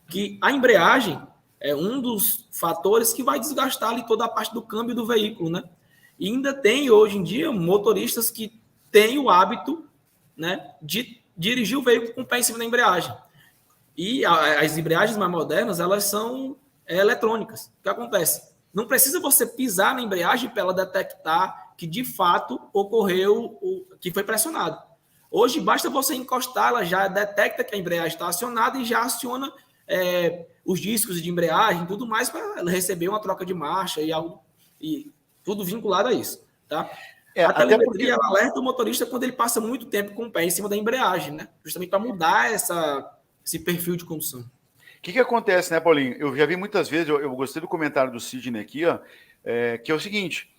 Que a embreagem é um dos fatores que vai desgastar ali toda a parte do câmbio do veículo, né? E ainda tem, hoje em dia, motoristas que têm o hábito, né, de dirigir o veículo com o pé em cima da embreagem. E as embreagens mais modernas, elas são eletrônicas. O que acontece? Não precisa você pisar na embreagem para ela detectar que, de fato, ocorreu que foi pressionado. Hoje, basta você encostar, ela já detecta que a embreagem está acionada e já aciona os discos de embreagem e tudo mais para ela receber uma troca de marcha e tudo vinculado a isso, tá? A telemetria ela alerta o motorista quando ele passa muito tempo com o pé em cima da embreagem, né? Justamente para mudar esse perfil de condução. O que acontece, né, Paulinho? Eu já vi muitas vezes, eu gostei do comentário do Sidney aqui, ó, que é o seguinte,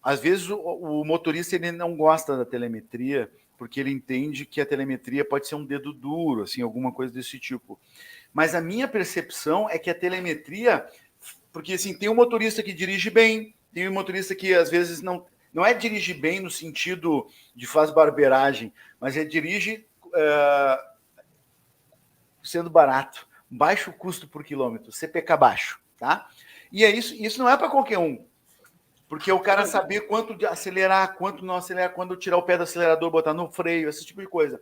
às vezes o motorista ele não gosta da telemetria porque ele entende que a telemetria pode ser um dedo duro, assim, alguma coisa desse tipo. Mas a minha percepção é que a telemetria, porque assim, tem um motorista que dirige bem, tem um motorista que às vezes não é dirigir bem no sentido de faz barbeiragem, mas dirige sendo barato, baixo custo por quilômetro, CPK baixo, tá? E é isso não é para qualquer um. Porque o cara saber quanto de acelerar, quanto não acelerar, quando tirar o pé do acelerador, botar no freio, esse tipo de coisa.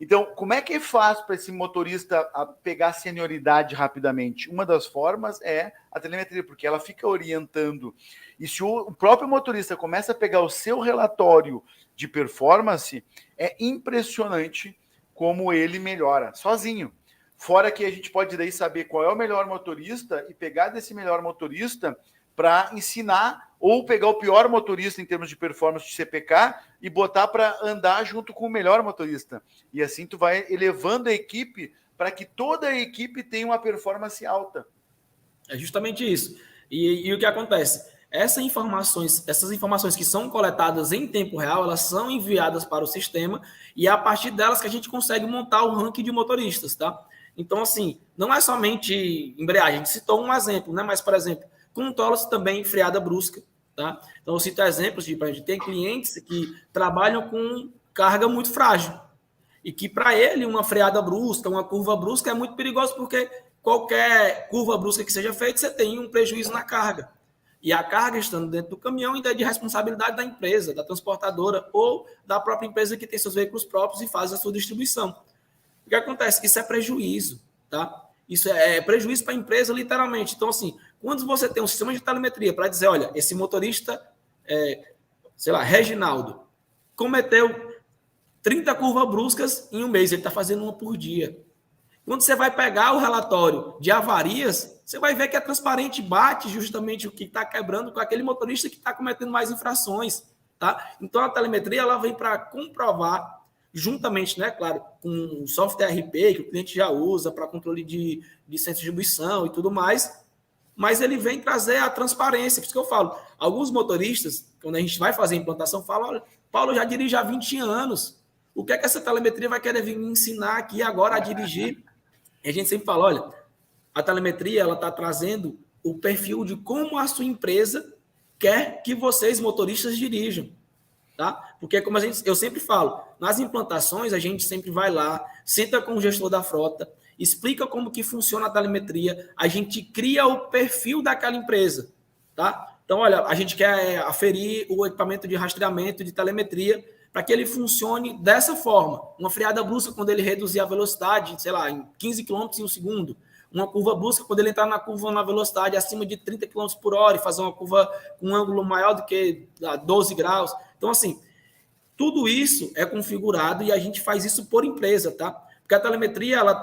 Então, como é que faz para esse motorista pegar a senioridade rapidamente? Uma das formas é a telemetria, porque ela fica orientando. E se o próprio motorista começa a pegar o seu relatório de performance, é impressionante como ele melhora sozinho. Fora que a gente pode daí saber qual é o melhor motorista e pegar desse melhor motorista para ensinar ou pegar o pior motorista em termos de performance de CPK e botar para andar junto com o melhor motorista. E assim tu vai elevando a equipe para que toda a equipe tenha uma performance alta. É justamente isso. E o que acontece? Essas informações que são coletadas em tempo real, elas são enviadas para o sistema e é a partir delas que a gente consegue montar o ranking de motoristas, tá? Então, assim, não é somente embreagem. A gente citou um exemplo, né? Mas, por exemplo, controla-se também freada brusca, tá? Então, eu cito exemplos de, a gente tem clientes que trabalham com carga muito frágil e que, para ele, uma freada brusca, uma curva brusca é muito perigoso porque qualquer curva brusca que seja feita, você tem um prejuízo na carga. E a carga estando dentro do caminhão ainda é de responsabilidade da empresa, da transportadora ou da própria empresa que tem seus veículos próprios e faz a sua distribuição. O que acontece? Isso é prejuízo, tá? Isso é prejuízo para a empresa, literalmente. Então, assim, quando você tem um sistema de telemetria para dizer, olha, esse motorista, sei lá, Reginaldo, cometeu 30 curvas bruscas em um mês, ele está fazendo uma por dia. Quando você vai pegar o relatório de avarias, você vai ver que é transparente, bate justamente o que está quebrando com aquele motorista que está cometendo mais infrações, tá? Então, a telemetria ela vem para comprovar, juntamente, né, claro, com o software RP que o cliente já usa para controle de centro de distribuição e tudo mais, mas ele vem trazer a transparência. Por isso que eu falo, alguns motoristas, quando a gente vai fazer a implantação, falam, olha, Paulo, eu já dirijo há 20 anos, o que é que essa telemetria vai querer vir me ensinar aqui agora a dirigir? E a gente sempre fala, olha, a telemetria ela está trazendo o perfil de como a sua empresa quer que vocês, motoristas, dirijam. Tá? Porque, como eu sempre falo, nas implantações a gente sempre vai lá, senta com o gestor da frota, explica como que funciona a telemetria, a gente cria o perfil daquela empresa. Tá? Então, olha, a gente quer aferir o equipamento de rastreamento de telemetria para que ele funcione dessa forma. Uma freada brusca quando ele reduzir a velocidade, sei lá, em 15 km em um segundo. Uma curva brusca quando ele entrar na curva na velocidade acima de 30 km por hora e fazer uma curva com um ângulo maior do que 12 graus. Então, assim, tudo isso é configurado e a gente faz isso por empresa, tá? Porque a telemetria, ela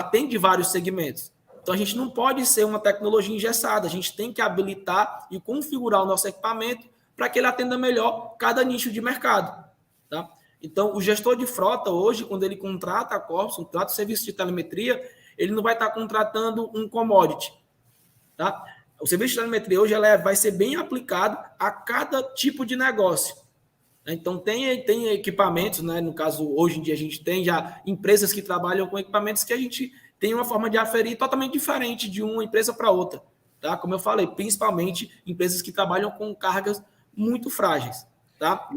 tem de vários segmentos. Então, a gente não pode ser uma tecnologia engessada. A gente tem que habilitar e configurar o nosso equipamento para que ele atenda melhor cada nicho de mercado. Tá? Então, o gestor de frota hoje, quando ele contrata a Corpus, contrata o serviço de telemetria, ele não vai estar contratando um commodity. Tá? O serviço de telemetria hoje vai ser bem aplicado a cada tipo de negócio. Então, tem equipamentos, né? No caso, hoje em dia a gente tem já empresas que trabalham com equipamentos que a gente tem uma forma de aferir totalmente diferente de uma empresa para outra. Tá? Como eu falei, principalmente empresas que trabalham com cargas muito frágeis. Tá?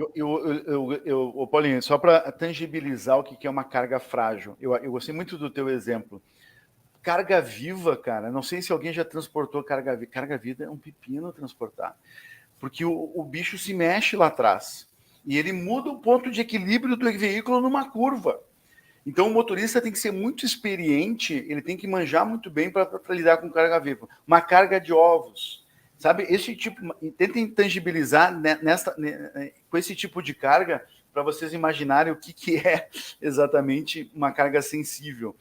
Paulinho, só para tangibilizar o que é uma carga frágil, eu gostei muito do teu exemplo. Carga viva, cara, não sei se alguém já transportou carga viva. Carga viva é um pepino transportar, porque o bicho se mexe lá atrás e ele muda o ponto de equilíbrio do veículo numa curva. Então o motorista tem que ser muito experiente, ele tem que manjar muito bem para lidar com carga viva. Uma carga de ovos, sabe? Esse tipo, tentem tangibilizar com esse tipo de carga para vocês imaginarem o que é exatamente uma carga sensível.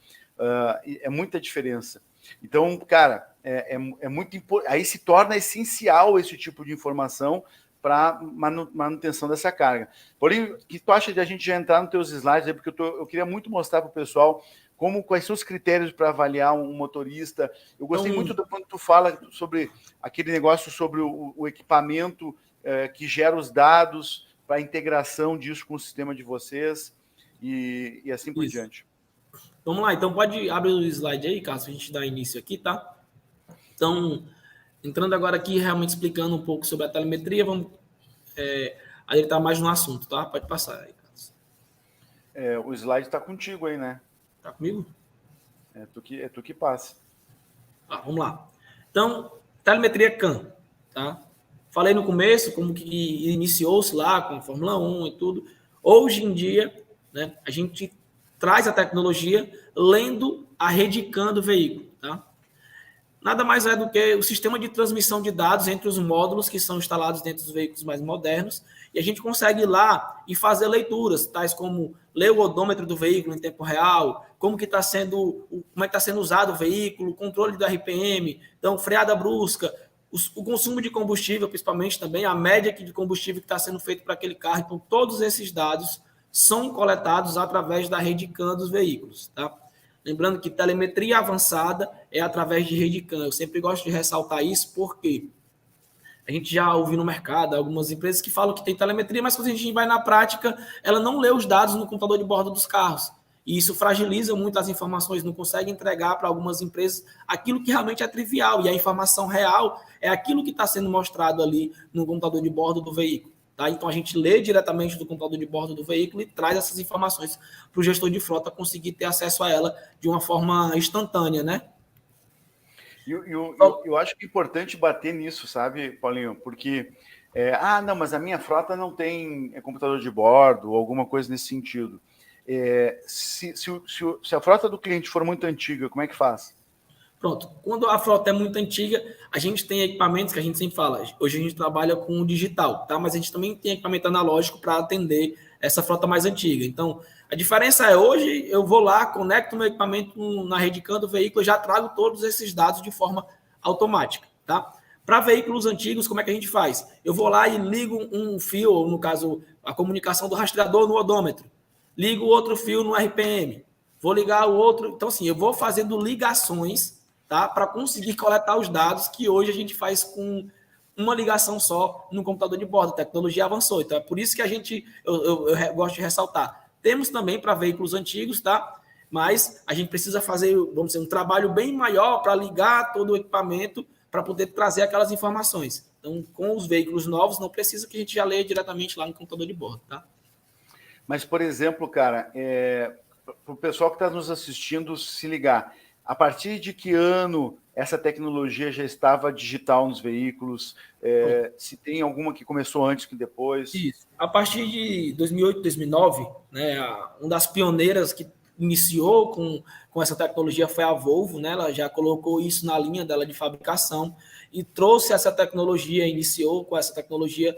É muita diferença. Então, cara, é muito importante. Aí se torna essencial esse tipo de informação para manutenção dessa carga. Porém, o que tu acha de a gente já entrar nos teus slides aí, porque eu queria muito mostrar para o pessoal quais são os critérios para avaliar um motorista. Eu gostei muito quando tu fala sobre aquele negócio sobre o equipamento que gera os dados para a integração disso com o sistema de vocês e assim por diante. Vamos lá, então pode abrir o slide aí, Cássio, a gente dá início aqui, tá? Então, entrando agora aqui, realmente explicando um pouco sobre a telemetria, vamos adentrar mais no assunto, tá? Pode passar aí, Cássio. O slide está contigo aí, né? Tá comigo? É tu que passa. Vamos lá. Então, telemetria CAN, tá? Falei no começo como que iniciou-se lá com a Fórmula 1 e tudo. Hoje em dia, né, a gente traz a tecnologia lendo a Redicam do veículo. Tá? Nada mais é do que o sistema de transmissão de dados entre os módulos que são instalados dentro dos veículos mais modernos, e a gente consegue ir lá e fazer leituras, tais como ler o odômetro do veículo em tempo real, como é que está sendo usado o veículo, controle do RPM, então freada brusca, o consumo de combustível, principalmente também, a média de combustível que está sendo feito para aquele carro. Então, todos esses dados são coletados através da Redicam dos veículos, tá? Lembrando que telemetria avançada é através de Redicam. Eu sempre gosto de ressaltar isso porque a gente já ouviu no mercado algumas empresas que falam que tem telemetria, mas quando a gente vai na prática, ela não lê os dados no computador de bordo dos carros. E isso fragiliza muito as informações, não consegue entregar para algumas empresas aquilo que realmente é trivial. E a informação real é aquilo que está sendo mostrado ali no computador de bordo do veículo. Tá? Então, a gente lê diretamente do computador de bordo do veículo e traz essas informações para o gestor de frota conseguir ter acesso a ela de uma forma instantânea, né? Eu acho que é importante bater nisso, sabe, Paulinho? Porque, não, mas a minha frota não tem computador de bordo ou alguma coisa nesse sentido. Se a frota do cliente for muito antiga, como é que faz? Pronto, quando a frota é muito antiga, a gente tem equipamentos que a gente sempre fala. Hoje a gente trabalha com o digital, tá? Mas a gente também tem equipamento analógico para atender essa frota mais antiga. Então, a diferença é hoje eu vou lá, conecto meu equipamento na Redicam do veículo, eu já trago todos esses dados de forma automática, tá? Para veículos antigos, como é que a gente faz? Eu vou lá e ligo um fio, ou no caso, a comunicação do rastreador no odômetro. Ligo outro fio no RPM. Vou ligar o outro. Então, assim, eu vou fazendo ligações, tá? Para conseguir coletar os dados que hoje a gente faz com uma ligação só no computador de bordo. A tecnologia avançou. Então, é por isso que eu gosto de ressaltar. Temos também para veículos antigos, tá? Mas a gente precisa fazer, vamos dizer, um trabalho bem maior para ligar todo o equipamento para poder trazer aquelas informações. Então, com os veículos novos, não precisa que a gente já leia diretamente lá no computador de bordo, tá? Mas, por exemplo, cara, para o pessoal que está nos assistindo se ligar, a partir de que ano essa tecnologia já estava digital nos veículos? Se tem alguma que começou antes que depois? Isso. A partir de 2008, 2009, né, uma das pioneiras que iniciou com essa tecnologia foi a Volvo, né? Ela já colocou isso na linha dela de fabricação e trouxe essa tecnologia, iniciou com essa tecnologia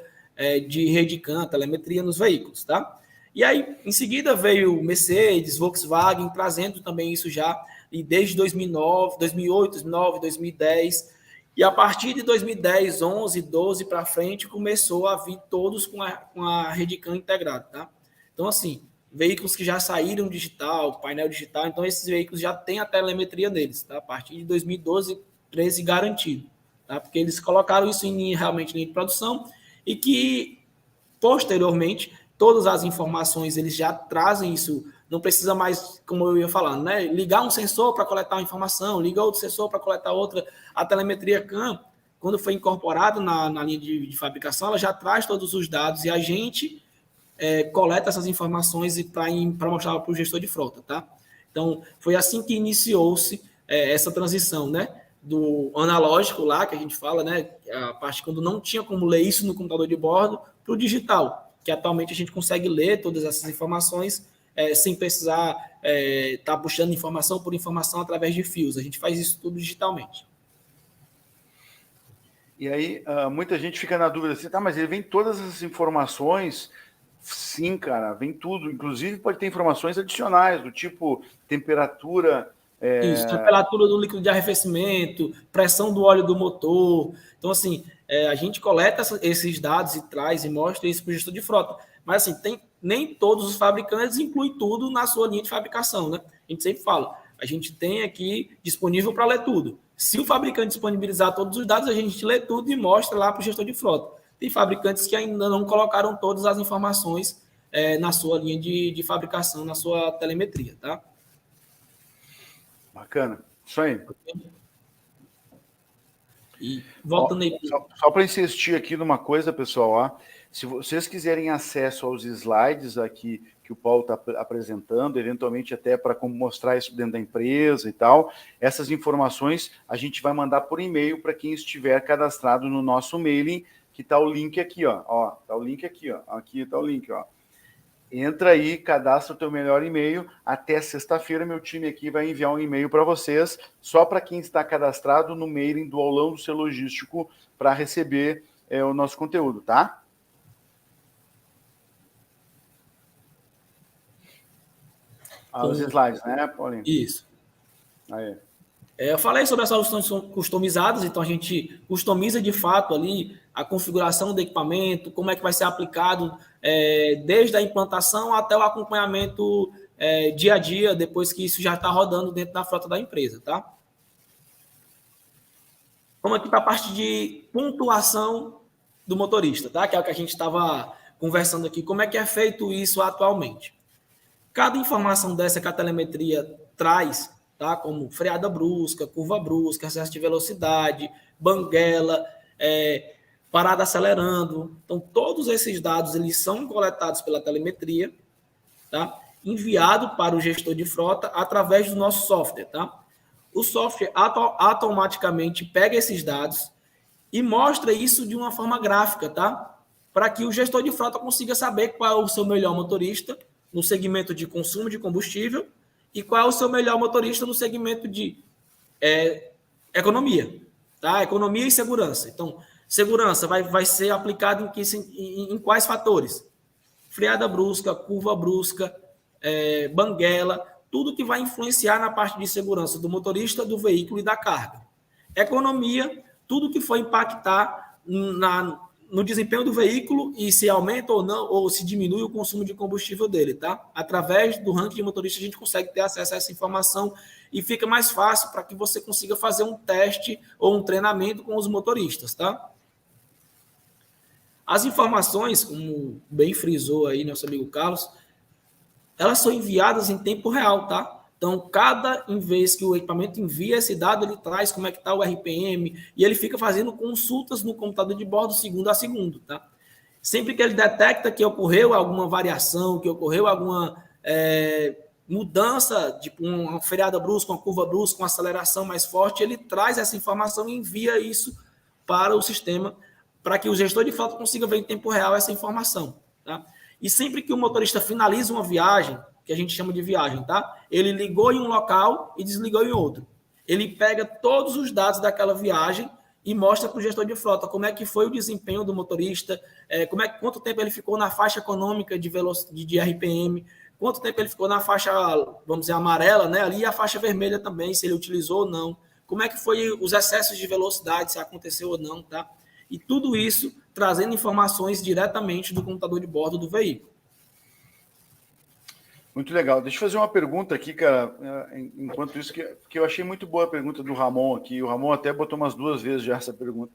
de Redicam, telemetria nos veículos, tá? E aí, em seguida, veio Mercedes, Volkswagen, trazendo também isso já, e desde 2009, 2008, 2009, 2010, e a partir de 2010, 11, 12 para frente, começou a vir todos com a Redicam integrada, tá? Então, assim, veículos que já saíram digital, painel digital, então esses veículos já têm a telemetria neles, tá? A partir de 2012, 13 garantido, tá? Porque eles colocaram isso realmente em linha de produção e que, posteriormente, todas as informações, eles já trazem isso, não precisa mais, como eu ia falando, né? Ligar um sensor para coletar uma informação, ligar outro sensor para coletar outra. A telemetria CAM, quando foi incorporada na linha de fabricação, ela já traz todos os dados e a gente coleta essas informações para mostrar para o gestor de frota, tá? Então, foi assim que iniciou-se essa transição, né? Do analógico lá, que a gente fala, né? A parte quando não tinha como ler isso no computador de bordo, para o digital, que atualmente a gente consegue ler todas essas informações sem precisar estar puxando informação por informação através de fios. A gente faz isso tudo digitalmente. E aí, muita gente fica na dúvida assim, tá, mas ele vem todas essas informações? Sim, cara, vem tudo. Inclusive pode ter informações adicionais, do tipo temperatura... Isso, temperatura do líquido de arrefecimento, pressão do óleo do motor. Então, assim, a gente coleta esses dados e traz e mostra isso para o gestor de frota. Mas, assim, nem todos os fabricantes incluem tudo na sua linha de fabricação, né? A gente sempre fala, a gente tem aqui disponível para ler tudo. Se o fabricante disponibilizar todos os dados, a gente lê tudo e mostra lá para o gestor de frota. Tem fabricantes que ainda não colocaram todas as informações na sua linha de fabricação, na sua telemetria, tá? Bacana. Isso aí. E voltando aí. Só para insistir aqui numa coisa, pessoal, ó, se vocês quiserem acesso aos slides aqui que o Paulo está apresentando, eventualmente até para como mostrar isso dentro da empresa e tal, essas informações a gente vai mandar por e-mail para quem estiver cadastrado no nosso mailing, que tá o link aqui, ó. Tá o link aqui, ó. Aqui tá o link, ó. Entra aí, cadastra o teu melhor e-mail. Até sexta-feira, meu time aqui vai enviar um e-mail para vocês, só para quem está cadastrado no mailing do Aulão do Ser Logístico, para receber o nosso conteúdo, tá? Os slides, né, Paulinho? Isso. Aí. Eu falei sobre as soluções customizadas, então a gente customiza de fato ali a configuração do equipamento, como é que vai ser aplicado desde a implantação até o acompanhamento dia a dia, depois que isso já está rodando dentro da frota da empresa, tá? Vamos aqui para a parte de pontuação do motorista, tá? Que é o que a gente estava conversando aqui, como é que é feito isso atualmente. Cada informação dessa que a telemetria traz, tá? Como freada brusca, curva brusca, excesso de velocidade, banguela, parada acelerando. Então, todos esses dados eles são coletados pela telemetria, tá? Enviado para o gestor de frota através do nosso software, tá? O software automaticamente pega esses dados e mostra isso de uma forma gráfica, tá? Para que o gestor de frota consiga saber qual é o seu melhor motorista no segmento de consumo de combustível e qual é o seu melhor motorista no segmento de economia, tá? Economia e segurança. Então, segurança vai ser aplicado em quais fatores? Freada brusca, curva brusca, banguela, tudo que vai influenciar na parte de segurança do motorista, do veículo e da carga. Economia, tudo que for impactar no desempenho do veículo e se aumenta ou não, ou se diminui o consumo de combustível dele, tá? Através do ranking de motorista, a gente consegue ter acesso a essa informação e fica mais fácil para que você consiga fazer um teste ou um treinamento com os motoristas, tá? As informações, como bem frisou aí nosso amigo Carlos, elas são enviadas em tempo real, tá? Então, cada vez que o equipamento envia esse dado, ele traz como é que está o RPM e ele fica fazendo consultas no computador de bordo segundo a segundo, tá? Sempre que ele detecta que ocorreu alguma variação, que ocorreu alguma mudança, tipo uma freada brusca, uma curva brusca, uma aceleração mais forte, ele traz essa informação e envia isso para o sistema para que o gestor de frota consiga ver em tempo real essa informação, tá? E sempre que o motorista finaliza uma viagem, que a gente chama de viagem, tá? Ele ligou em um local e desligou em outro. Ele pega todos os dados daquela viagem e mostra para o gestor de frota como é que foi o desempenho do motorista, quanto tempo ele ficou na faixa econômica de RPM, quanto tempo ele ficou na faixa, vamos dizer, amarela, né? Ali, e a faixa vermelha também, se ele utilizou ou não. Como é que foi os excessos de velocidade, se aconteceu ou não, tá? E tudo isso trazendo informações diretamente do computador de bordo do veículo. Muito legal. Deixa eu fazer uma pergunta aqui, cara, enquanto isso, que eu achei muito boa a pergunta do Ramon aqui. O Ramon até botou umas 2 vezes já essa pergunta.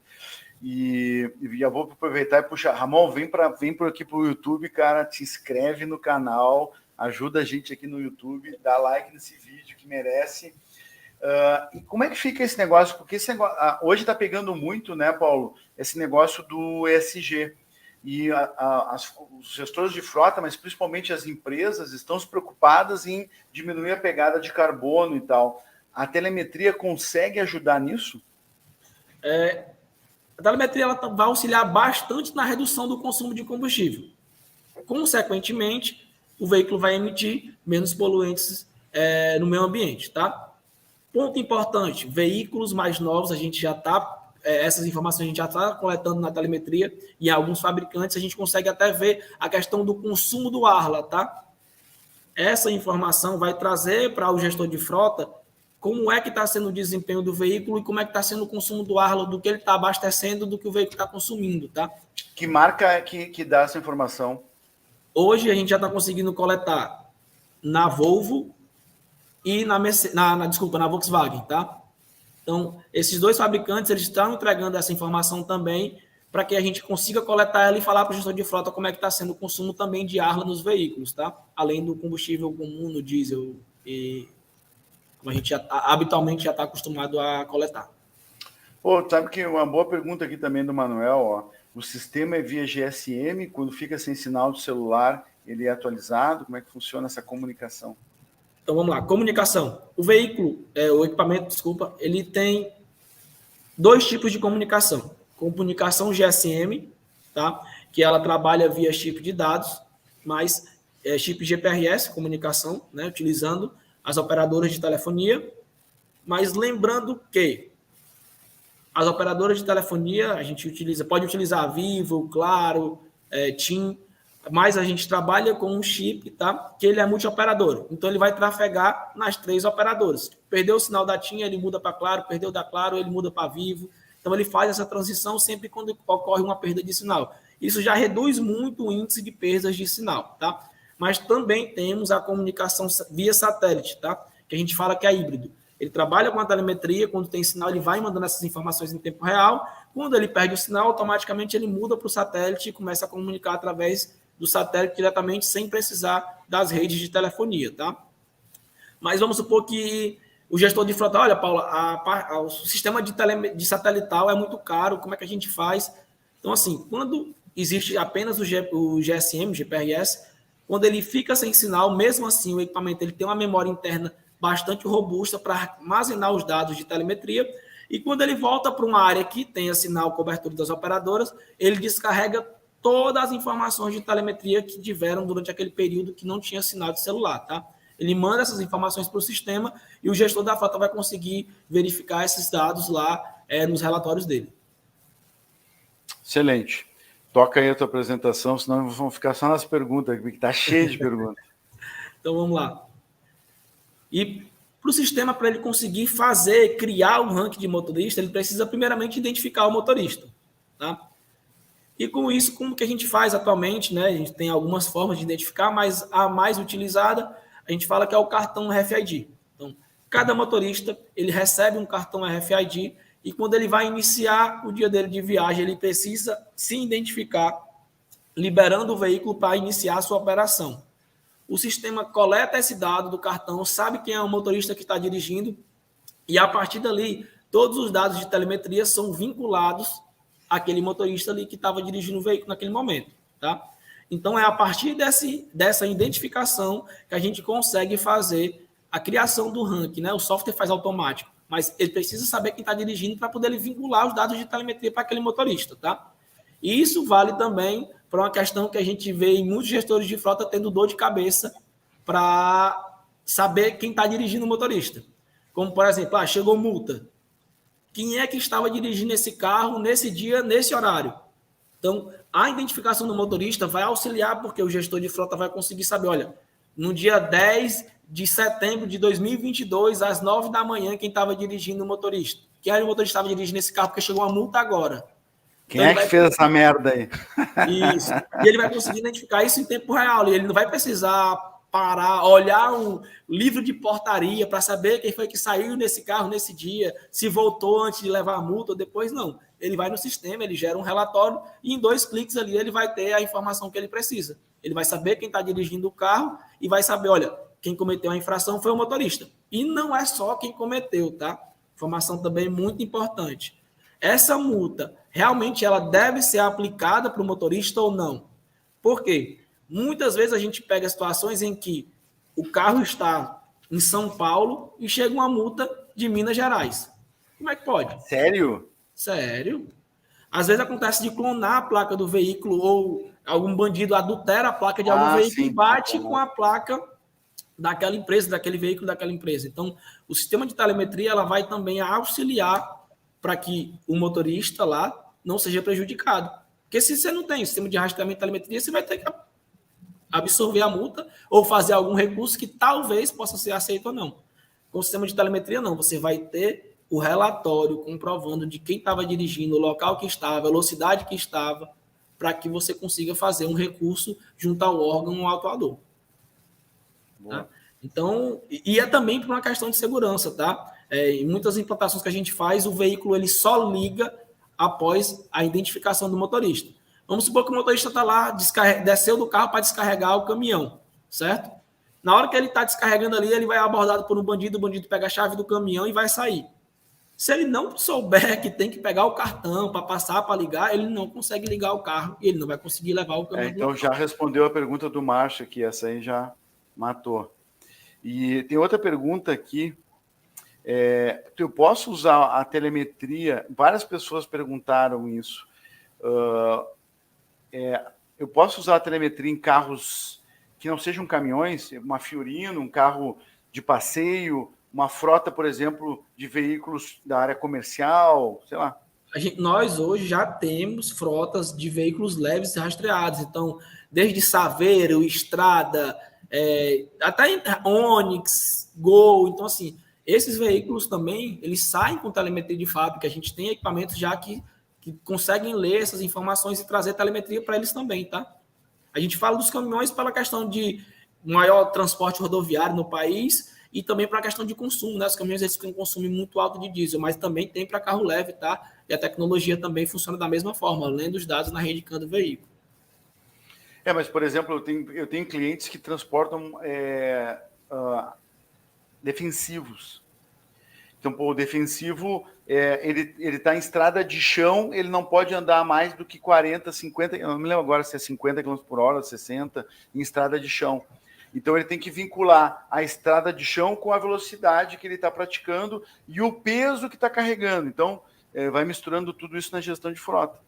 E já vou aproveitar e puxar. Ramon, vem por aqui para o YouTube, cara, te inscreve no canal, ajuda a gente aqui no YouTube, dá like nesse vídeo que merece. E como é que fica esse negócio? Porque esse negócio, hoje está pegando muito, né, Paulo, esse negócio do ESG. E os gestores de frota, mas principalmente as empresas, estão se preocupadas em diminuir a pegada de carbono e tal. A telemetria consegue ajudar nisso? A telemetria ela vai auxiliar bastante na redução do consumo de combustível. Consequentemente, o veículo vai emitir menos poluentes no meio ambiente, tá? Ponto importante, veículos mais novos, a gente já está, essas informações a gente já está coletando na telemetria e em alguns fabricantes a gente consegue até ver a questão do consumo do ar lá, tá? Essa informação vai trazer para o gestor de frota como é que está sendo o desempenho do veículo e como é que está sendo o consumo do ar, do que ele está abastecendo, do que o veículo está consumindo, tá? Que marca é que dá essa informação? Hoje a gente já está conseguindo coletar na Volvo e na Volkswagen, tá? Então, esses 2 fabricantes, eles estão entregando essa informação também para que a gente consiga coletar ela e falar para o gestor de frota como é que está sendo o consumo também de ar nos veículos, tá? Além do combustível comum, no diesel, e como a gente habitualmente já está acostumado a coletar. Pô, sabe que uma boa pergunta aqui também do Manuel, ó. O sistema é via GSM, quando fica sem sinal do celular, ele é atualizado? Como é que funciona essa comunicação? Então, vamos lá. Comunicação. O equipamento, ele tem 2 tipos de comunicação. Comunicação GSM, tá? Que ela trabalha via chip de dados, mas chip GPRS, comunicação, né? Utilizando as operadoras de telefonia, mas lembrando que as operadoras de telefonia, a gente pode utilizar a Vivo, Claro, TIM, mas a gente trabalha com um chip, tá? Que ele é multioperador. Então, ele vai trafegar nas 3 operadoras. Perdeu o sinal da TIM, ele muda para Claro. Perdeu da Claro, ele muda para Vivo. Então, ele faz essa transição sempre quando ocorre uma perda de sinal. Isso já reduz muito o índice de perdas de sinal, tá? Mas também temos a comunicação via satélite, tá? Que a gente fala que é híbrido. Ele trabalha com a telemetria, quando tem sinal, ele vai mandando essas informações em tempo real. Quando ele perde o sinal, automaticamente ele muda para o satélite e começa a comunicar através do satélite diretamente, sem precisar das redes de telefonia, tá? Mas vamos supor que o gestor de frota, olha, Paula, o sistema de satelital é muito caro, como é que a gente faz? Então, assim, quando existe apenas o GSM, GPRS, quando ele fica sem sinal, mesmo assim, o equipamento ele tem uma memória interna bastante robusta para armazenar os dados de telemetria, e quando ele volta para uma área que tenha sinal cobertura das operadoras, ele descarrega todas as informações de telemetria que tiveram durante aquele período que não tinha sinal de celular, tá? Ele manda essas informações para o sistema e o gestor da frota vai conseguir verificar esses dados lá nos relatórios dele. Excelente. Toca aí a tua apresentação, senão vamos ficar só nas perguntas, que está cheio de perguntas. Então, vamos lá. E para o sistema, para ele conseguir criar um ranking de motorista, ele precisa primeiramente identificar o motorista, tá? E com isso, como que a gente faz atualmente, né? A gente tem algumas formas de identificar, mas a mais utilizada, a gente fala que é o cartão RFID. Então, cada motorista, ele recebe um cartão RFID e quando ele vai iniciar o dia dele de viagem, ele precisa se identificar, liberando o veículo para iniciar a sua operação. O sistema coleta esse dado do cartão, sabe quem é o motorista que está dirigindo e, a partir dali, todos os dados de telemetria são vinculados àquele motorista ali que estava dirigindo o veículo naquele momento, tá? Então, é a partir dessa identificação que a gente consegue fazer a criação do ranking, né? O software faz automático, mas ele precisa saber quem está dirigindo para poder vincular os dados de telemetria para aquele motorista, tá? E isso vale também para uma questão que a gente vê em muitos gestores de frota tendo dor de cabeça para saber quem está dirigindo o motorista. Como, por exemplo, chegou multa. Quem é que estava dirigindo esse carro nesse dia, nesse horário? Então, a identificação do motorista vai auxiliar, porque o gestor de frota vai conseguir saber, olha, no dia 10 de setembro de 2022, às 9 da manhã, quem estava dirigindo o motorista? Quem era o motorista que estava dirigindo esse carro, porque chegou uma multa agora. Quem então, é que fez essa merda aí? Isso. E ele vai conseguir identificar isso em tempo real. E ele não vai precisar parar, olhar um livro de portaria para saber quem foi que saiu nesse carro nesse dia, se voltou antes de levar a multa ou depois, não. Ele vai no sistema, ele gera um relatório e em 2 cliques ali ele vai ter a informação que ele precisa. Ele vai saber quem está dirigindo o carro e vai saber, olha, quem cometeu a infração foi o motorista. E não é só quem cometeu, tá? Informação também muito importante. Essa multa, realmente ela deve ser aplicada para o motorista ou não? Por quê? Muitas vezes a gente pega situações em que o carro está em São Paulo e chega uma multa de Minas Gerais. Como é que pode? Sério? Sério. Às vezes acontece de clonar a placa do veículo ou algum bandido adultera a placa de algum veículo e bate com a placa daquela empresa, daquele veículo daquela empresa. Então, o sistema de telemetria ela vai também auxiliar para que o motorista lá não seja prejudicado. Porque se você não tem sistema de rastreamento de telemetria, você vai ter que absorver a multa ou fazer algum recurso que talvez possa ser aceito ou não. Com o sistema de telemetria, não. Você vai ter o relatório comprovando de quem estava dirigindo, o local que estava, a velocidade que estava, para que você consiga fazer um recurso junto ao órgão ou ao autuador. Tá? Então, e é também por uma questão de segurança, tá? Em muitas implantações que a gente faz, o veículo ele só liga após a identificação do motorista. Vamos supor que o motorista está lá, desceu do carro para descarregar o caminhão, certo? Na hora que ele está descarregando ali, ele vai abordado por um bandido, o bandido pega a chave do caminhão e vai sair. Se ele não souber que tem que pegar o cartão para passar, para ligar, ele não consegue ligar o carro e ele não vai conseguir levar o caminhão. Então já respondeu a pergunta do Márcio aqui, essa aí já matou. E tem outra pergunta aqui. Eu posso usar a telemetria? Várias pessoas perguntaram isso. eu posso usar a telemetria em carros que não sejam caminhões, uma Fiorino, um carro de passeio, uma frota, por exemplo, de veículos da área comercial, sei lá. Nós hoje já temos frotas de veículos leves e rastreados. Então, desde Saveiro, Estrada, até Onix, Gol. Então, assim, esses veículos também, eles saem com telemetria de fábrica. A gente tem equipamentos já que conseguem ler essas informações e trazer telemetria para eles também, tá? A gente fala dos caminhões pela questão de maior transporte rodoviário no país e também para a questão de consumo, né? Os caminhões eles têm um consumo muito alto de diesel, mas também tem para carro leve, tá? E a tecnologia também funciona da mesma forma, lendo os dados na rede CAN do veículo. Mas, por exemplo, eu tenho clientes que transportam defensivos. Então, o defensivo, ele está em estrada de chão, ele não pode andar mais do que 40, 50, eu não me lembro agora se é 50 km por hora, 60, em estrada de chão. Então, ele tem que vincular a estrada de chão com a velocidade que ele está praticando e o peso que está carregando. Então, vai misturando tudo isso na gestão de frota.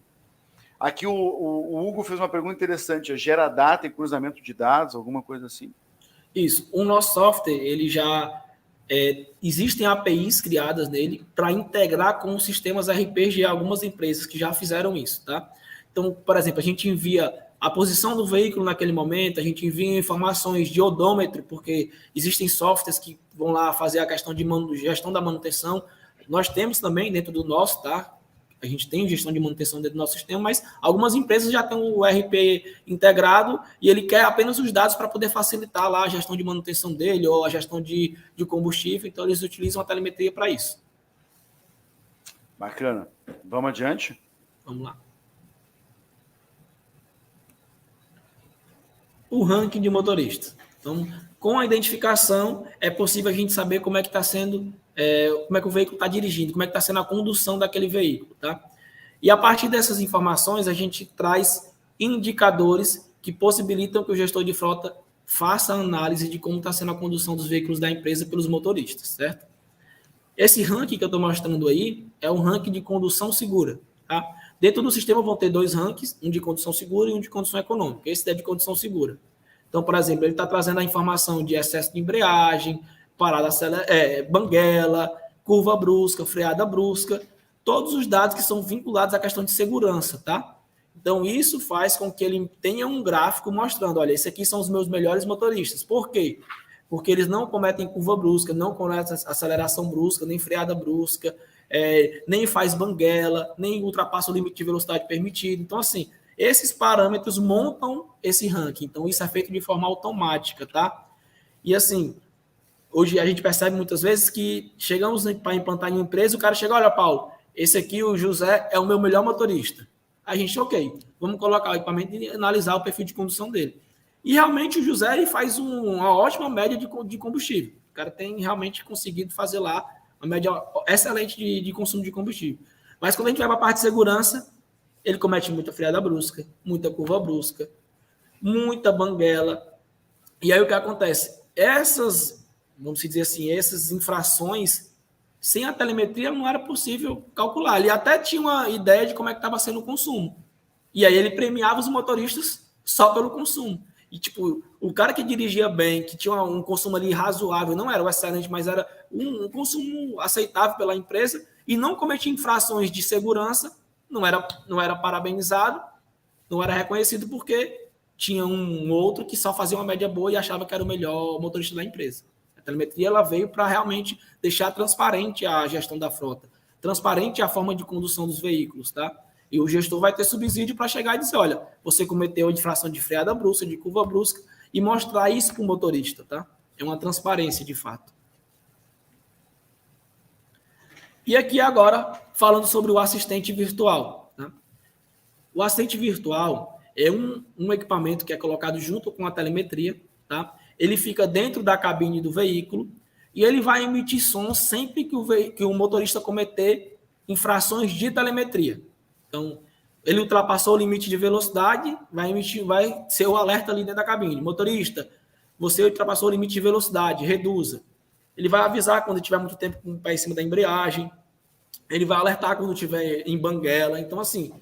Aqui o Hugo fez uma pergunta interessante, gera data e cruzamento de dados, alguma coisa assim? Isso. O nosso software, ele já... existem APIs criadas nele para integrar com os sistemas RPs de algumas empresas que já fizeram isso, tá? Então, por exemplo, a gente envia a posição do veículo naquele momento, a gente envia informações de odômetro, porque existem softwares que vão lá fazer a questão de gestão da manutenção. Nós temos também dentro do nosso, tá? A gente tem gestão de manutenção dentro do nosso sistema, mas algumas empresas já têm o RP integrado e ele quer apenas os dados para poder facilitar lá a gestão de manutenção dele ou a gestão de combustível, então eles utilizam a telemetria para isso. Bacana. Vamos adiante? Vamos lá. O ranking de motoristas. Então, com a identificação, é possível a gente saber como é que está sendo, como é que o veículo está dirigindo, como é que está sendo a condução daquele veículo, tá? E a partir dessas informações, a gente traz indicadores que possibilitam que o gestor de frota faça a análise de como está sendo a condução dos veículos da empresa pelos motoristas, certo? Esse ranking que eu estou mostrando aí é um ranking de condução segura, tá? Dentro do sistema vão ter dois rankings, um de condução segura e um de condução econômica. Esse é de condução segura. Então, por exemplo, ele está trazendo a informação de excesso de embreagem, parada, banguela, curva brusca, freada brusca, todos os dados que são vinculados à questão de segurança, tá? Então, isso faz com que ele tenha um gráfico mostrando, olha, esses aqui são os meus melhores motoristas. Por quê? Porque eles não cometem curva brusca, não cometem aceleração brusca, nem freada brusca, nem faz banguela, nem ultrapassa o limite de velocidade permitido. Então, assim, esses parâmetros montam esse ranking. Então, isso é feito de forma automática, tá? E, assim, hoje a gente percebe muitas vezes que chegamos para implantar em uma empresa, o cara chega, olha, Paulo, esse aqui, o José, é o meu melhor motorista. A gente, ok, vamos colocar o equipamento e analisar o perfil de condução dele. E, realmente, o José ele faz uma ótima média de combustível. O cara tem realmente conseguido fazer lá uma média excelente de consumo de combustível. Mas quando a gente vai para a parte de segurança, ele comete muita freada brusca, muita curva brusca, muita banguela. E aí o que acontece? Vamos dizer assim, essas infrações, sem a telemetria não era possível calcular. Ele até tinha uma ideia de como é que estava sendo o consumo. E aí ele premiava os motoristas só pelo consumo. E, tipo, o cara que dirigia bem, que tinha um consumo ali razoável, não era o excelente, mas era um consumo aceitável pela empresa e não cometia infrações de segurança, não era parabenizado, não era reconhecido porque tinha um outro que só fazia uma média boa e achava que era o melhor motorista da empresa. A telemetria ela veio para realmente deixar transparente a gestão da frota, transparente a forma de condução dos veículos, tá? E o gestor vai ter subsídio para chegar e dizer, olha, você cometeu infração de freada brusca, de curva brusca, e mostrar isso para o motorista, tá? É uma transparência, de fato. E aqui agora, falando sobre o assistente virtual. Tá? O assistente virtual é um equipamento que é colocado junto com a telemetria, tá? Ele fica dentro da cabine do veículo e ele vai emitir som sempre que o motorista cometer infrações de telemetria. Então, ele ultrapassou o limite de velocidade, vai ser o alerta ali dentro da cabine. Motorista, você ultrapassou o limite de velocidade, reduza. Ele vai avisar quando tiver muito tempo com o pé em cima da embreagem. Ele vai alertar quando tiver em banguela. Então, assim,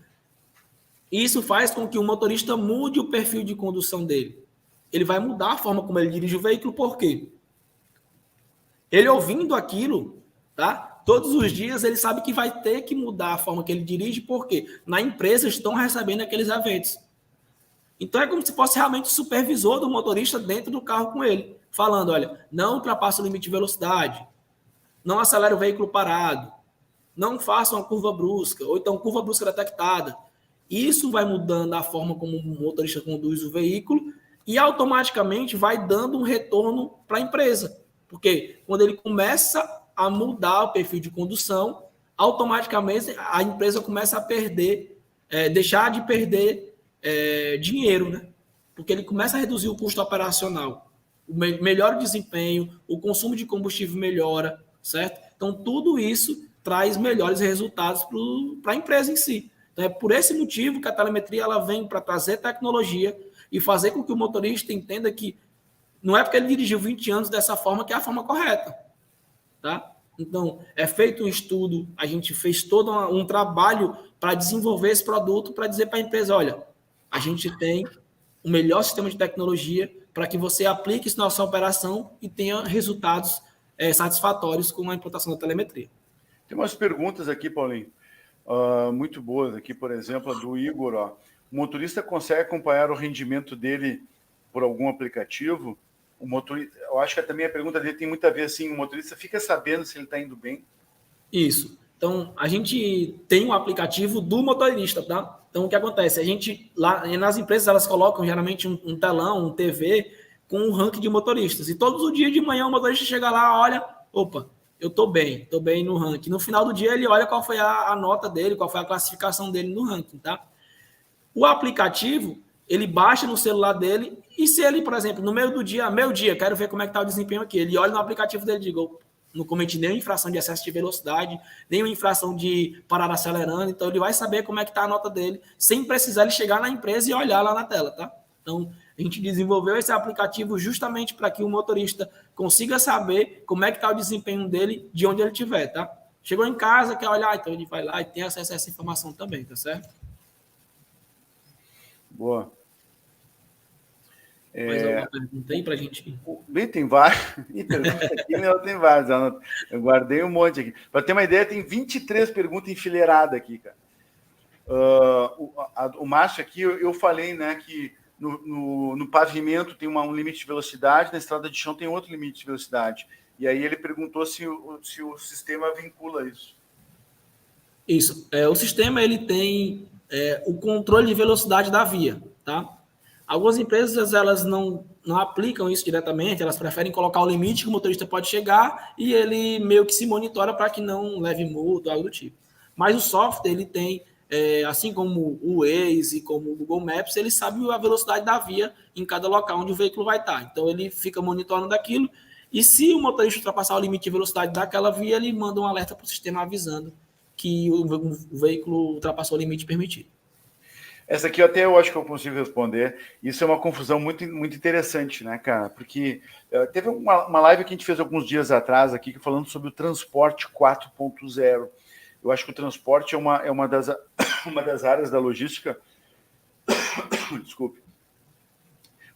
E isso faz com que o motorista mude o perfil de condução dele. Ele vai mudar a forma como ele dirige o veículo, por quê? Ele ouvindo aquilo, tá? Todos os dias ele sabe que vai ter que mudar a forma que ele dirige, porque na empresa estão recebendo aqueles eventos. Então é como se fosse realmente o supervisor do motorista dentro do carro com ele, falando, olha, não ultrapasse o limite de velocidade, não acelere o veículo parado, não faça uma curva brusca, ou então curva brusca detectada. Isso vai mudando a forma como o motorista conduz o veículo e automaticamente vai dando um retorno para a empresa. Porque quando ele começa a mudar o perfil de condução, automaticamente a empresa começa a perder, deixar de perder dinheiro, né? Porque ele começa a reduzir o custo operacional, melhora o desempenho, o consumo de combustível melhora, certo? Então, tudo isso traz melhores resultados para a empresa em si. Então, é por esse motivo que a telemetria ela vem para trazer tecnologia e fazer com que o motorista entenda que não é porque ele dirigiu 20 anos dessa forma que é a forma correta. Tá? Então, é feito um estudo, a gente fez todo um trabalho para desenvolver esse produto, para dizer para a empresa, olha, a gente tem o melhor sistema de tecnologia para que você aplique isso na sua operação e tenha resultados satisfatórios com a implantação da telemetria. Tem umas perguntas aqui, Paulinho, muito boas aqui, por exemplo, a do Igor. Ó. O motorista consegue acompanhar o rendimento dele por algum aplicativo? O motorista, eu acho que também a pergunta dele tem muito a ver assim, o motorista fica sabendo se ele está indo bem? Isso. Então, a gente tem um aplicativo do motorista, tá? Então, o que acontece? A gente, lá nas empresas, elas colocam geralmente um telão, um TV, com um ranking de motoristas. E todos os dias de manhã o motorista chega lá, olha, opa, eu estou bem no ranking. No final do dia ele olha qual foi a nota dele, qual foi a classificação dele no ranking, tá? O aplicativo, ele baixa no celular dele e se ele, por exemplo, no meio do dia, meio-dia, quero ver como é que está o desempenho aqui, ele olha no aplicativo dele e diz, não cometi nenhuma infração de excesso de velocidade, nenhuma infração de parar acelerando, então ele vai saber como é que está a nota dele, sem precisar ele chegar na empresa e olhar lá na tela, tá? Então, a gente desenvolveu esse aplicativo justamente para que o motorista consiga saber como é que está o desempenho dele de onde ele estiver, tá? Chegou em casa, quer olhar, então ele vai lá e tem acesso a essa informação também, tá certo? Boa. Mais alguma pergunta aí para a gente? Bem, tem vários. Tem vários. Eu guardei um monte aqui. Para ter uma ideia, tem 23 perguntas enfileiradas aqui, cara. O Márcio aqui, eu falei, né, que no pavimento tem um limite de velocidade, na estrada de chão tem outro limite de velocidade. E aí ele perguntou se o sistema vincula isso. Isso. O sistema ele tem o controle de velocidade da via, tá? Algumas empresas elas não aplicam isso diretamente, elas preferem colocar o limite que o motorista pode chegar e ele meio que se monitora para que não leve multa, algo do tipo. Mas o software ele tem, assim como o Waze e como o Google Maps, ele sabe a velocidade da via em cada local onde o veículo vai estar. Então ele fica monitorando aquilo e se o motorista ultrapassar o limite de velocidade daquela via, ele manda um alerta para o sistema avisando que o veículo ultrapassou o limite permitido. Essa aqui eu acho que eu consigo responder. Isso é uma confusão muito, muito interessante, né, cara? Porque teve uma live que a gente fez alguns dias atrás aqui falando sobre o transporte 4.0. Eu acho que o transporte é uma das áreas da logística desculpe,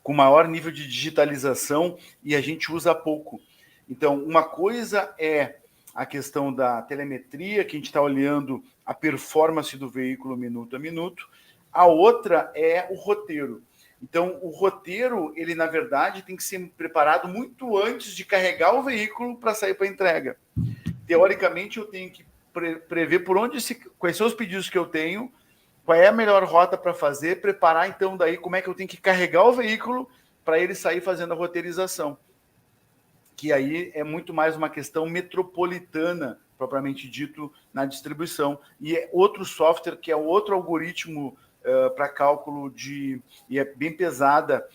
com maior nível de digitalização e a gente usa pouco. Então, uma coisa é a questão da telemetria, que a gente está olhando a performance do veículo minuto a minuto. A outra é o roteiro. Então, o roteiro, ele, na verdade, tem que ser preparado muito antes de carregar o veículo para sair para a entrega. Teoricamente, eu tenho que prever quais são os pedidos que eu tenho, qual é a melhor rota para fazer, preparar, então, daí como é que eu tenho que carregar o veículo para ele sair fazendo a roteirização. Que aí é muito mais uma questão metropolitana, propriamente dito, na distribuição. E é outro software, que é outro algoritmo para cálculo e é bem pesada.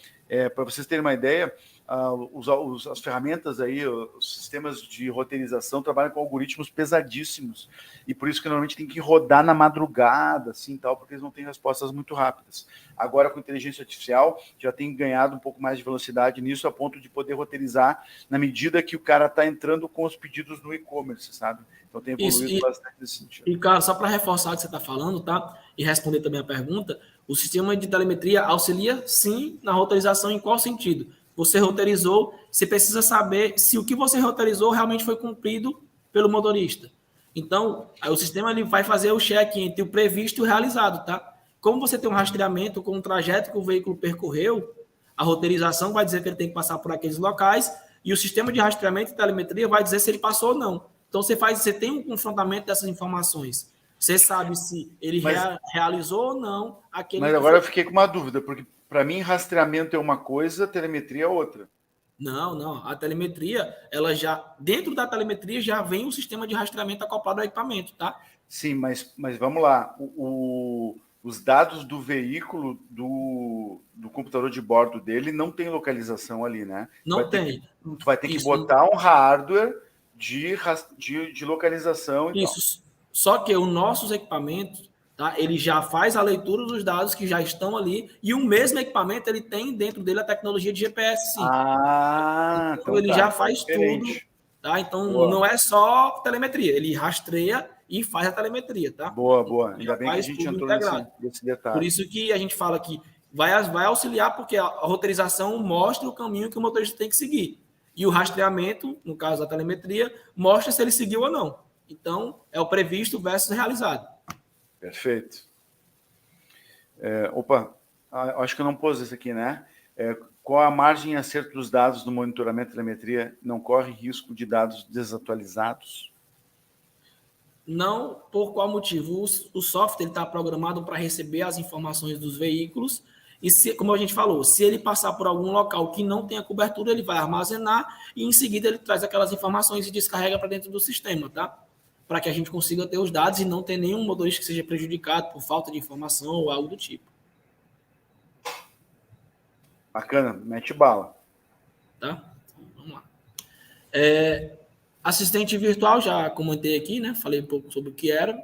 Para vocês terem uma ideia, as ferramentas aí, os sistemas de roteirização trabalham com algoritmos pesadíssimos, e por isso que normalmente tem que rodar na madrugada, assim, tal, porque eles não têm respostas muito rápidas. Agora, com inteligência artificial, já tem ganhado um pouco mais de velocidade nisso, a ponto de poder roteirizar na medida que o cara está entrando com os pedidos no e-commerce, sabe? Então tem evoluído bastante nesse sentido. E, cara, só para reforçar o que você está falando, tá? E responder também a pergunta, o sistema de telemetria auxilia, sim, na roteirização em qual sentido? Você roteirizou, você precisa saber se o que você roteirizou realmente foi cumprido pelo motorista. Então, o sistema ele vai fazer o check entre o previsto e o realizado, tá? Como você tem um rastreamento com o trajeto que o veículo percorreu, a roteirização vai dizer que ele tem que passar por aqueles locais e o sistema de rastreamento e telemetria vai dizer se ele passou ou não. Então, você tem um confrontamento dessas informações. Você sabe se ele realizou ou não aquele... Mas agora eu fiquei com uma dúvida, porque para mim rastreamento é uma coisa, telemetria é outra. Não. A telemetria, ela já... Dentro da telemetria já vem um sistema de rastreamento acoplado ao equipamento, tá? Sim, mas vamos lá. Os dados do veículo, do computador de bordo dele, não tem localização ali, né? Não tem. Tu vai ter que botar um hardware de localização e isso. Tal. Só que os nossos equipamentos, tá? Ele já faz a leitura dos dados que já estão ali e o mesmo equipamento ele tem dentro dele a tecnologia de GPS, sim. Então ele já faz tudo, tá? Então não é só telemetria, ele rastreia e faz a telemetria, tá? Boa. Ainda bem que a gente entrou nesse detalhe. Por isso que a gente fala que vai auxiliar, porque a roteirização mostra o caminho que o motorista tem que seguir. E o rastreamento, no caso da telemetria, mostra se ele seguiu ou não. Então, é o previsto versus realizado. Perfeito. Acho que eu não pus isso aqui, né? Qual a margem de acerto dos dados do monitoramento de telemetria? Não corre risco de dados desatualizados? Não, por qual motivo? O software está programado para receber as informações dos veículos e, como a gente falou, se ele passar por algum local que não tenha cobertura, ele vai armazenar e, em seguida, ele traz aquelas informações e descarrega para dentro do sistema, tá? Para que a gente consiga ter os dados e não ter nenhum motorista que seja prejudicado por falta de informação ou algo do tipo. Bacana, mete bala. Tá? Vamos lá. Assistente virtual, já comentei aqui, né? Falei um pouco sobre o que era.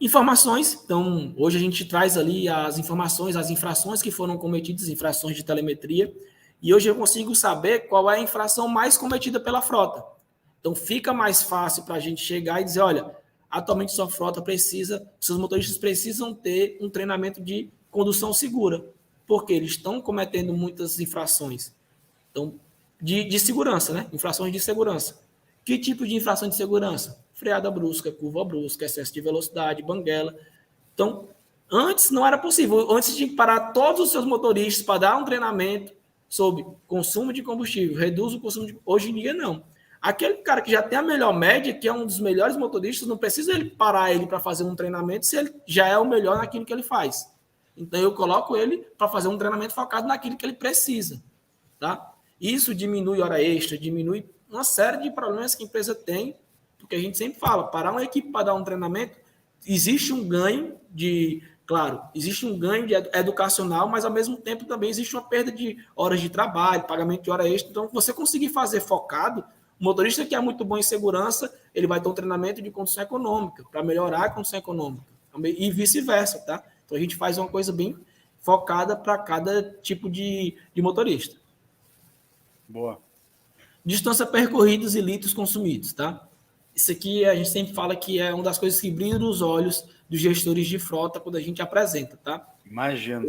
Informações, então, hoje a gente traz ali as informações, as infrações que foram cometidas, infrações de telemetria, e hoje eu consigo saber qual é a infração mais cometida pela frota. Então, fica mais fácil para a gente chegar e dizer, olha, atualmente sua frota seus motoristas precisam ter um treinamento de condução segura, porque eles estão cometendo muitas infrações. Então, de segurança, né? Infrações de segurança. Que tipo de infração de segurança? Freada brusca, curva brusca, excesso de velocidade, banguela. Então, antes não era possível. Antes de parar todos os seus motoristas para dar um treinamento sobre consumo de combustível, reduz o consumo de... Hoje em dia, não. Aquele cara que já tem a melhor média, que é um dos melhores motoristas, não precisa ele parar ele para fazer um treinamento se ele já é o melhor naquilo que ele faz. Então, eu coloco ele para fazer um treinamento focado naquilo que ele precisa. Tá? Isso diminui hora extra, diminui uma série de problemas que a empresa tem, porque a gente sempre fala, parar uma equipe para dar um treinamento, existe um ganho existe um ganho educacional, mas ao mesmo tempo também existe uma perda de horas de trabalho, pagamento de hora extra. Então, você conseguir fazer focado, o motorista que é muito bom em segurança, ele vai ter um treinamento de condução econômica, para melhorar a condução econômica, e vice-versa, tá? Então, a gente faz uma coisa bem focada para cada tipo de motorista. Boa. Distância percorridas e litros consumidos, tá? Isso aqui a gente sempre fala que é uma das coisas que brilham nos olhos dos gestores de frota quando a gente apresenta, tá? Imagino.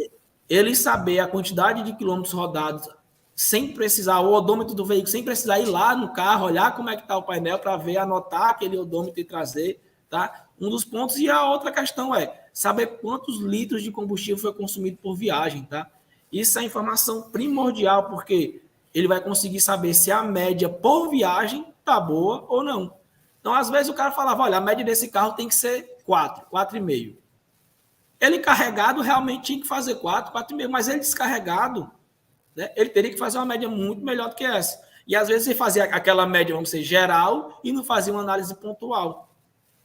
Ele saber a quantidade de quilômetros rodados sem precisar, o odômetro do veículo, sem precisar ir lá no carro, olhar como é que está o painel para ver, anotar aquele odômetro e trazer, tá? Um dos pontos. E a outra questão é saber quantos litros de combustível foi consumido por viagem, tá? Isso é informação primordial, porque ele vai conseguir saber se a média por viagem tá boa ou não. Então, às vezes, o cara falava, olha, a média desse carro tem que ser 4,5. Ele carregado realmente tinha que fazer 4,5, mas ele descarregado, né, ele teria que fazer uma média muito melhor do que essa. E, às vezes, ele fazia aquela média, vamos dizer, geral, e não fazia uma análise pontual.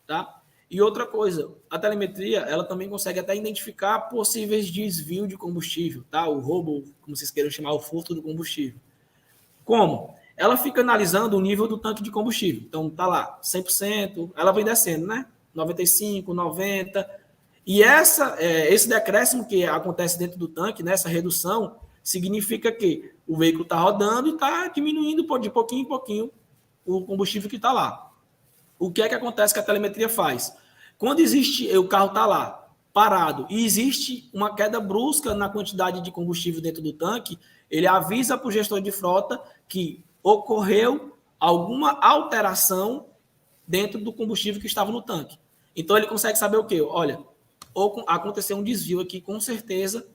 Tá? E outra coisa, a telemetria, ela também consegue até identificar possíveis desvios de combustível, tá? O roubo, como vocês queiram chamar, o furto do combustível. Como? Ela fica analisando o nível do tanque de combustível. Então, tá lá, 100%, ela vem descendo, né? 95, 90. E esse decréscimo que acontece dentro do tanque, né, essa redução, significa que o veículo está rodando e está diminuindo de pouquinho em pouquinho o combustível que está lá. O que é que acontece que a telemetria faz? Quando o carro está lá, parado, e existe uma queda brusca na quantidade de combustível dentro do tanque, ele avisa para o gestor de frota que ocorreu alguma alteração dentro do combustível que estava no tanque. Então, ele consegue saber o quê? Olha, aconteceu um desvio aqui, com certeza,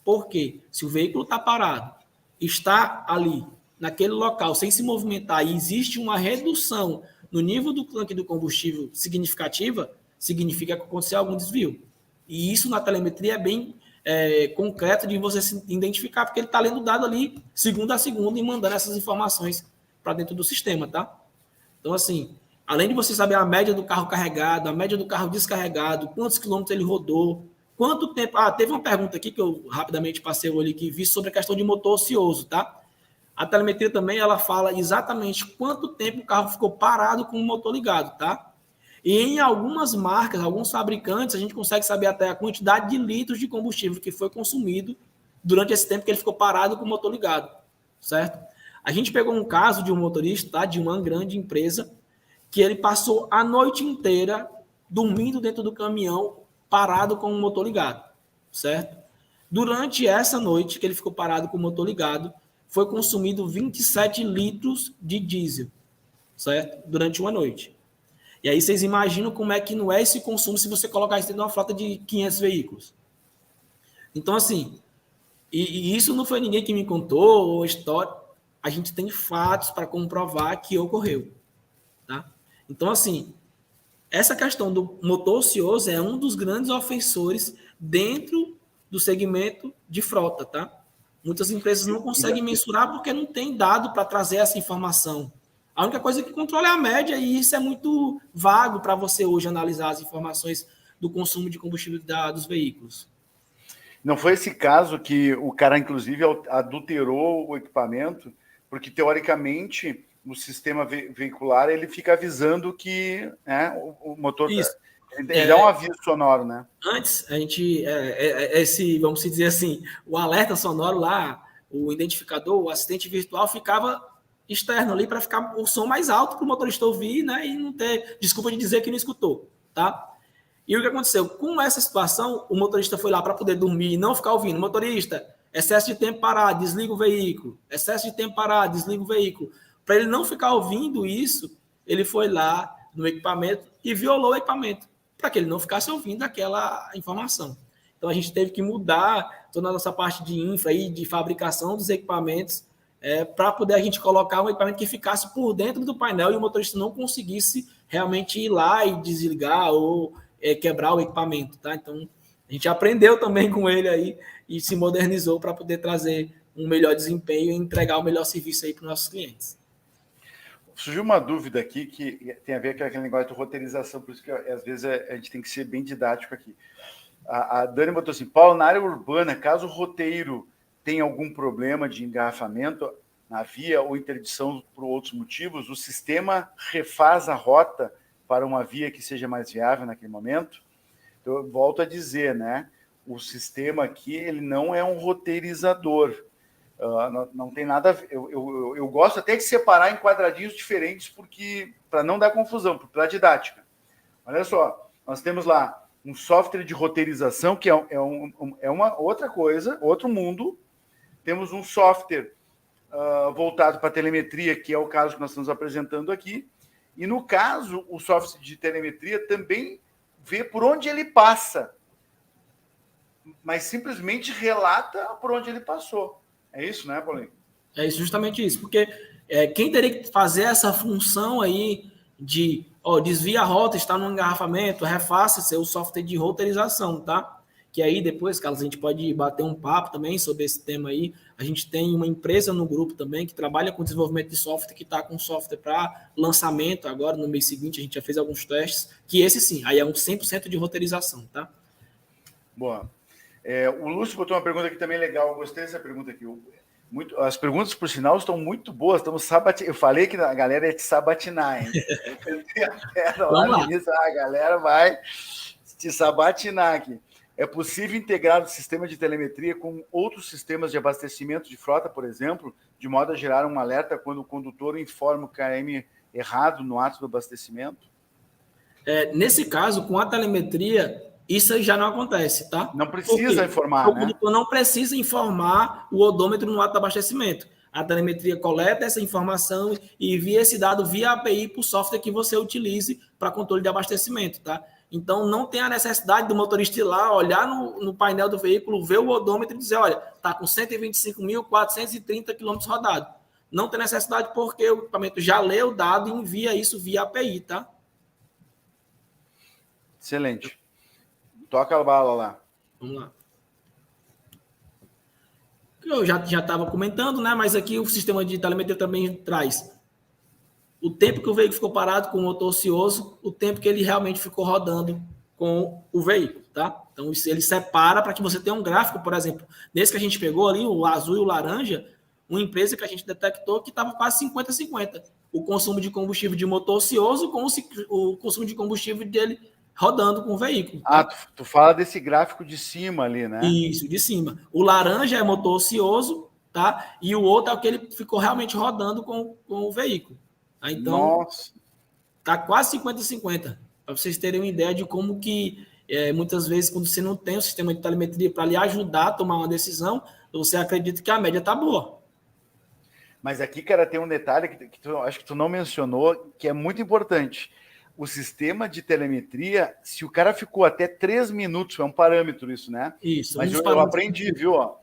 porque se o veículo está parado, está ali, naquele local, sem se movimentar, e existe uma redução no nível do tanque do combustível significativa, significa que aconteceu algum desvio. E isso na telemetria é bem concreto de você se identificar, porque ele está lendo o dado ali, segundo a segundo, e mandando essas informações para dentro do sistema, tá? Então, assim, além de você saber a média do carro carregado, a média do carro descarregado, quantos quilômetros ele rodou, quanto tempo... teve uma pergunta aqui que eu rapidamente passei o olho aqui e vi sobre a questão de motor ocioso, tá? A telemetria também, ela fala exatamente quanto tempo o carro ficou parado com o motor ligado, tá? E em algumas marcas, alguns fabricantes, a gente consegue saber até a quantidade de litros de combustível que foi consumido durante esse tempo que ele ficou parado com o motor ligado, certo? A gente pegou um caso de um motorista, tá? De uma grande empresa, que ele passou a noite inteira dormindo dentro do caminhão, parado com o motor ligado, certo? Durante essa noite que ele ficou parado com o motor ligado, foi consumido 27 litros de diesel, certo? Durante uma noite. E aí vocês imaginam como é que não é esse consumo se você colocar isso dentro de uma frota de 500 veículos. Então, assim, e isso não foi ninguém que me contou, ou história, a gente tem fatos para comprovar que ocorreu, tá? Então, assim, essa questão do motor ocioso é um dos grandes ofensores dentro do segmento de frota, tá? Muitas empresas não conseguem mensurar porque não tem dado para trazer essa informação. A única coisa que controla é a média e isso é muito vago para você hoje analisar as informações do consumo de combustível dos veículos. Não foi esse caso que o cara, inclusive, adulterou o equipamento, porque, teoricamente, o sistema veicular ele fica avisando que o motor... Isso. Ele dá um aviso sonoro, né? Antes, a gente... vamos dizer assim, o alerta sonoro lá, o identificador, o assistente virtual ficava externo ali para ficar o som mais alto para o motorista ouvir, né? E não ter desculpa de dizer que não escutou, tá? E o que aconteceu? Com essa situação, o motorista foi lá para poder dormir e não ficar ouvindo. Motorista, excesso de tempo parado, desliga o veículo. Excesso de tempo parado, desliga o veículo. Para ele não ficar ouvindo isso, ele foi lá no equipamento e violou o equipamento, para que ele não ficasse ouvindo aquela informação. Então, a gente teve que mudar toda a nossa parte de infra e de fabricação dos equipamentos para poder a gente colocar um equipamento que ficasse por dentro do painel e o motorista não conseguisse realmente ir lá e desligar ou quebrar o equipamento, tá? Então, a gente aprendeu também com ele aí e se modernizou para poder trazer um melhor desempenho e entregar o melhor serviço aí para os nossos clientes. Surgiu uma dúvida aqui que tem a ver com aquele negócio de roteirização, por isso que às vezes a gente tem que ser bem didático aqui. A Dani botou assim, Paulo, na área urbana, caso o roteiro tenha algum problema de engarrafamento na via ou interdição por outros motivos, o sistema refaz a rota para uma via que seja mais viável naquele momento? Então, eu volto a dizer, né? O sistema aqui, ele não é um roteirizador. Não tem nada a ver. Eu gosto até de separar em quadradinhos diferentes para não dar confusão, para didática. Olha só, nós temos lá um software de roteirização, que é uma outra coisa, outro mundo. Temos um software voltado para telemetria, que é o caso que nós estamos apresentando aqui. E, no caso, o software de telemetria também vê por onde ele passa, mas simplesmente relata por onde ele passou. É isso, né, Paulinho? É isso, justamente isso. Porque quem teria que fazer essa função aí de desvia a rota, está no engarrafamento, refaça seu software de roteirização, tá? que aí depois, Carlos, a gente pode bater um papo também sobre esse tema aí. A gente tem uma empresa no grupo também que trabalha com desenvolvimento de software, que está com software para lançamento agora, no mês seguinte, a gente já fez alguns testes, que esse sim, aí é um 100% de roteirização, tá? Boa. O Lúcio botou uma pergunta aqui também legal, eu gostei dessa pergunta aqui. As perguntas, por sinal, estão muito boas, eu falei que a galera ia te sabatinar, hein? Eu pensei até lá no início, a galera vai te sabatinar aqui. É possível integrar o sistema de telemetria com outros sistemas de abastecimento de frota, por exemplo, de modo a gerar um alerta quando o condutor informa o KM errado no ato do abastecimento? Nesse caso, com a telemetria, isso já não acontece, tá? Não precisa informar, o condutor não precisa informar o odômetro no ato do abastecimento. A telemetria coleta essa informação e envia esse dado via API para o software que você utilize para controle de abastecimento, tá? Então, não tem a necessidade do motorista ir lá, olhar no painel do veículo, ver o odômetro e dizer, olha, está com 125.430 km rodados. Não tem necessidade porque o equipamento já lê o dado e envia isso via API, tá? Excelente. Toca a bala lá. Vamos lá. Eu já estava comentando, né? Mas aqui o sistema de telemetria também traz o tempo que o veículo ficou parado com o motor ocioso, o tempo que ele realmente ficou rodando com o veículo, tá? Então, ele separa para que você tenha um gráfico, por exemplo, nesse que a gente pegou ali, o azul e o laranja, uma empresa que a gente detectou que estava quase 50-50. O consumo de combustível de motor ocioso com o consumo de combustível dele rodando com o veículo. Tá? Tu fala desse gráfico de cima ali, né? Isso, de cima. O laranja é motor ocioso, tá? E o outro é o que ele ficou realmente rodando com o veículo. Então, tá quase 50-50, para vocês terem uma ideia de como que muitas vezes, quando você não tem um sistema de telemetria para lhe ajudar a tomar uma decisão, você acredita que a média tá boa. Mas aqui, cara, tem um detalhe que acho que tu não mencionou, que é muito importante. O sistema de telemetria, se o cara ficou até 3 minutos, é um parâmetro isso, né? Isso. Mas eu aprendi, viu? Ó.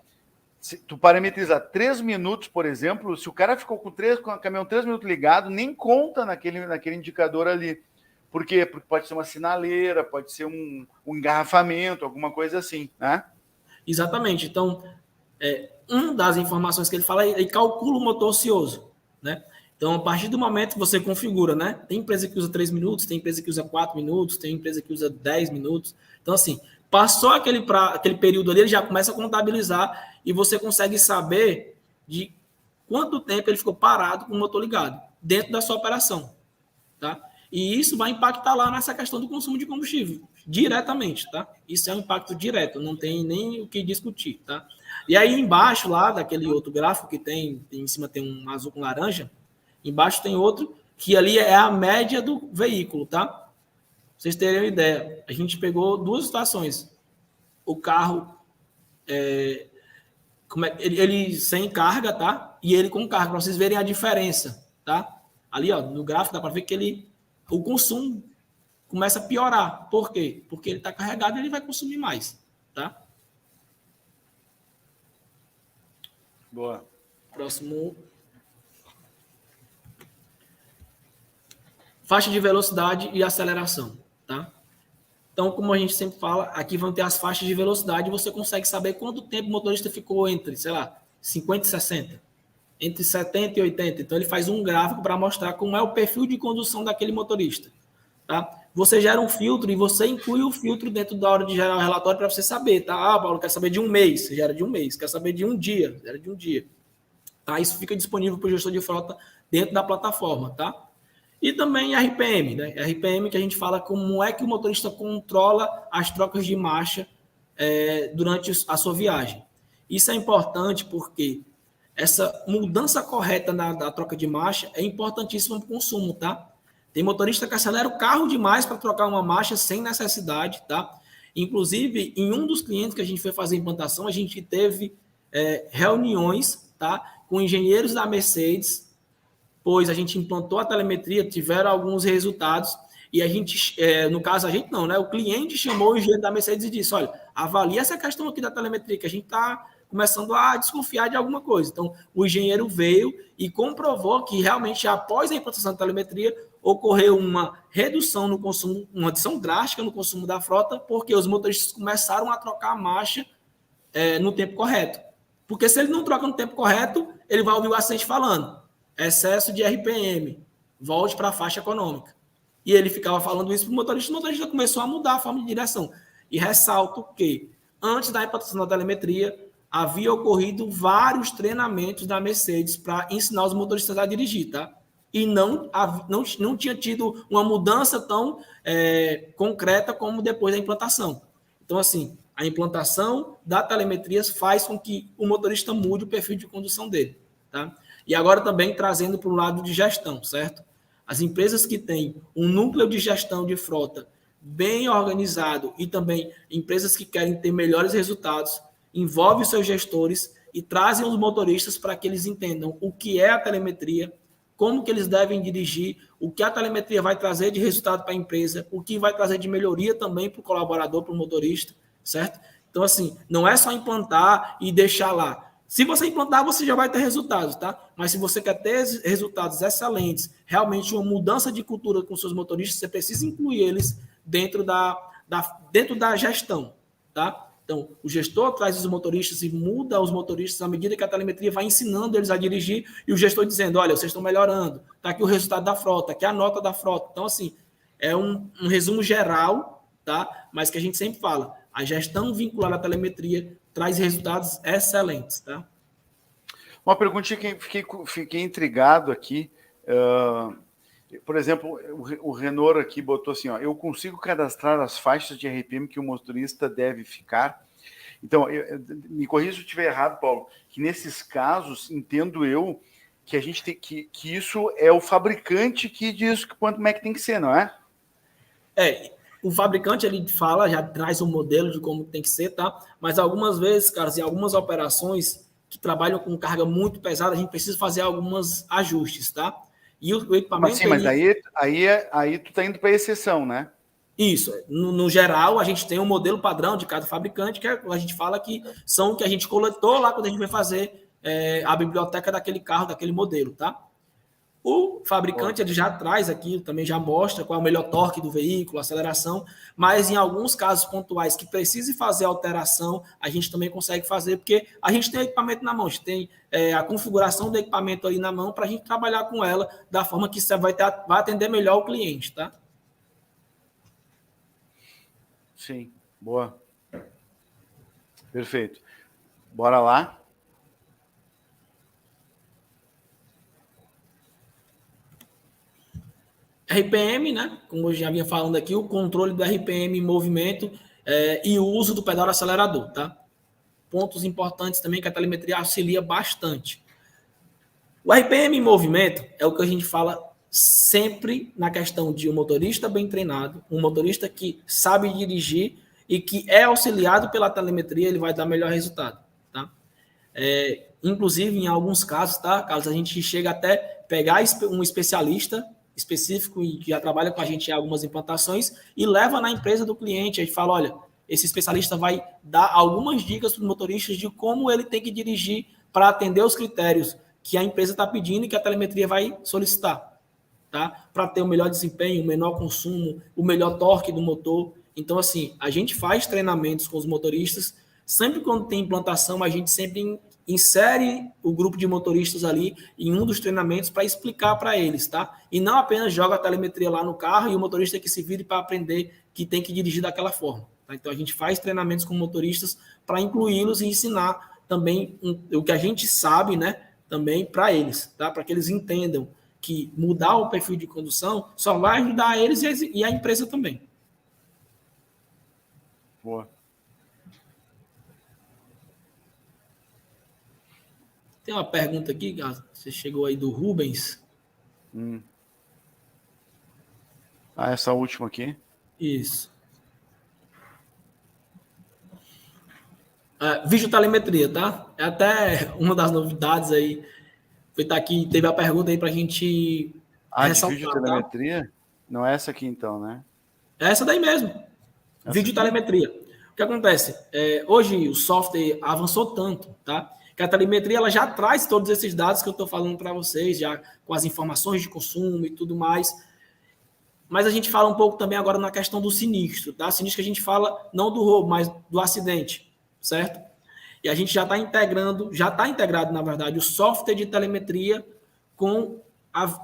Se tu parametrizar 3 minutos, por exemplo, se o cara ficou com o caminhão 3 minutos ligado, nem conta naquele indicador ali. Por quê? Porque pode ser uma sinaleira, pode ser um engarrafamento, alguma coisa assim, né? Exatamente. Então, uma das informações que ele fala, ele calcula o motor ocioso, né? Então, a partir do momento que você configura, né? Tem empresa que usa 3 minutos, tem empresa que usa 4 minutos, tem empresa que usa 10 minutos. Então, assim, passou aquele período ali, ele já começa a contabilizar e você consegue saber de quanto tempo ele ficou parado com o motor ligado dentro da sua operação, tá? E isso vai impactar lá nessa questão do consumo de combustível, diretamente, tá? Isso é um impacto direto, não tem nem o que discutir, tá? E aí embaixo lá, daquele outro gráfico que tem em cima tem um azul com laranja, embaixo tem outro, que ali é a média do veículo, tá? Pra vocês terem uma ideia, a gente pegou 2 situações. O carro, ele sem carga, tá? E ele com carga, para vocês verem a diferença, tá? Ali, ó, no gráfico dá para ver que o consumo começa a piorar. Por quê? Porque ele está carregado e ele vai consumir mais, tá? Boa. Próximo. Faixa de velocidade e aceleração, tá? Então, como a gente sempre fala, aqui vão ter as faixas de velocidade e você consegue saber quanto tempo o motorista ficou entre, sei lá, 50 e 60, entre 70 e 80. Então, ele faz um gráfico para mostrar como é o perfil de condução daquele motorista, tá? Você gera um filtro e você inclui o filtro dentro da hora de gerar o relatório para você saber, tá? Ah, Paulo, quer saber de um mês, você gera de um mês. Quer saber de um dia, gera de um dia. Tá? Isso fica disponível para o gestor de frota dentro da plataforma, tá? E também RPM, né? RPM que a gente fala como é que o motorista controla as trocas de marcha durante a sua viagem. Isso é importante porque essa mudança correta da troca de marcha é importantíssima para o consumo, tá? Tem motorista que acelera o carro demais para trocar uma marcha sem necessidade, tá? Inclusive, em um dos clientes que a gente foi fazer a implantação, a gente teve reuniões, tá? Com engenheiros da Mercedes, pois a gente implantou a telemetria, tiveram alguns resultados, e a gente, no caso a gente não, né? O cliente chamou o engenheiro da Mercedes e disse, olha, avalia essa questão aqui da telemetria, que a gente está começando a desconfiar de alguma coisa. Então, o engenheiro veio e comprovou que realmente, após a implantação da telemetria, ocorreu uma redução no consumo, uma redução drástica no consumo da frota, porque os motoristas começaram a trocar a marcha no tempo correto. Porque se ele não troca no tempo correto, ele vai ouvir o assistente falando, excesso de RPM, volte para a faixa econômica. E ele ficava falando isso para o motorista começou a mudar a forma de direção. E ressalto que, antes da implantação da telemetria, havia ocorrido vários treinamentos da Mercedes para ensinar os motoristas a dirigir, tá? E não tinha tido uma mudança tão concreta como depois da implantação. Então, assim, a implantação da telemetria faz com que o motorista mude o perfil de condução dele, tá? E agora também trazendo para o lado de gestão, certo? As empresas que têm um núcleo de gestão de frota bem organizado e também empresas que querem ter melhores resultados, envolvem os seus gestores e trazem os motoristas para que eles entendam o que é a telemetria, como que eles devem dirigir, o que a telemetria vai trazer de resultado para a empresa, o que vai trazer de melhoria também para o colaborador, para o motorista, certo? Então, assim, não é só implantar e deixar lá. Se você implantar, você já vai ter resultados, tá? Mas se você quer ter resultados excelentes, realmente uma mudança de cultura com seus motoristas, você precisa incluir eles dentro da gestão, tá? Então, o gestor traz os motoristas e muda os motoristas à medida que a telemetria vai ensinando eles a dirigir e o gestor dizendo, olha, vocês estão melhorando, está aqui o resultado da frota, aqui a nota da frota. Então, assim, é um resumo geral, tá? Mas que a gente sempre fala, a gestão vinculada à telemetria traz resultados excelentes, tá? Uma perguntinha que fiquei intrigado aqui. Por exemplo, o Renault aqui botou assim, ó, eu consigo cadastrar as faixas de RPM que o motorista deve ficar. Então, me corrija se eu estiver errado, Paulo, que nesses casos, entendo eu, que a gente tem que isso é o fabricante que diz como é que tem que ser, não é? O fabricante, ele fala, já traz um modelo de como tem que ser, tá? Mas algumas vezes, cara, em algumas operações que trabalham com carga muito pesada, a gente precisa fazer alguns ajustes, tá? E o equipamento... Mas aí tu tá indo para exceção, né? Isso. No geral, a gente tem um modelo padrão de cada fabricante, que a gente fala que são o que a gente coletou lá quando a gente vai fazer a biblioteca daquele carro, daquele modelo, tá? O fabricante ele já traz aqui, também já mostra qual é o melhor torque do veículo, aceleração, mas em alguns casos pontuais que precise fazer alteração, a gente também consegue fazer, porque a gente tem o equipamento na mão, a gente tem a configuração do equipamento ali na mão para a gente trabalhar com ela da forma que você vai atender melhor o cliente, tá? Sim, boa. Perfeito. Bora lá. RPM, né? Como eu já vinha falando aqui, o controle do RPM em movimento e o uso do pedal acelerador, tá? Pontos importantes também que a telemetria auxilia bastante. O RPM em movimento é o que a gente fala sempre na questão de um motorista bem treinado, um motorista que sabe dirigir e que é auxiliado pela telemetria, ele vai dar melhor resultado, tá? Inclusive, em alguns casos, tá, Carlos, a gente chega até pegar um especialista específico e que já trabalha com a gente em algumas implantações e leva na empresa do cliente. A gente fala, olha, esse especialista vai dar algumas dicas para os motoristas de como ele tem que dirigir para atender os critérios que a empresa está pedindo e que a telemetria vai solicitar, tá? Para ter o melhor desempenho, o menor consumo, o melhor torque do motor. Então, assim, a gente faz treinamentos com os motoristas. Sempre quando tem implantação, a gente sempre insere o grupo de motoristas ali em um dos treinamentos para explicar para eles, tá? E não apenas joga a telemetria lá no carro e o motorista que se vire para aprender que tem que dirigir daquela forma, tá? Então a gente faz treinamentos com motoristas para incluí-los e ensinar também o que a gente sabe, né? Também para eles, tá? Para que eles entendam que mudar o perfil de condução só vai ajudar eles e a empresa também. Boa. Tem uma pergunta aqui, você chegou aí do Rubens. Essa última aqui. Isso. Videotelemetria, tá? É até uma das novidades aí. Tá aqui, teve a pergunta aí para a gente ressaltar. De videotelemetria? Tá? Não é essa aqui então, né? É essa daí mesmo. Videotelemetria. O que acontece? Hoje o software avançou tanto, tá? Que a telemetria ela já traz todos esses dados que eu estou falando para vocês, já com as informações de consumo e tudo mais. Mas a gente fala um pouco também agora na questão do sinistro, tá? Sinistro que a gente fala não do roubo, mas do acidente, certo? E a gente já está integrado, na verdade, o software de telemetria com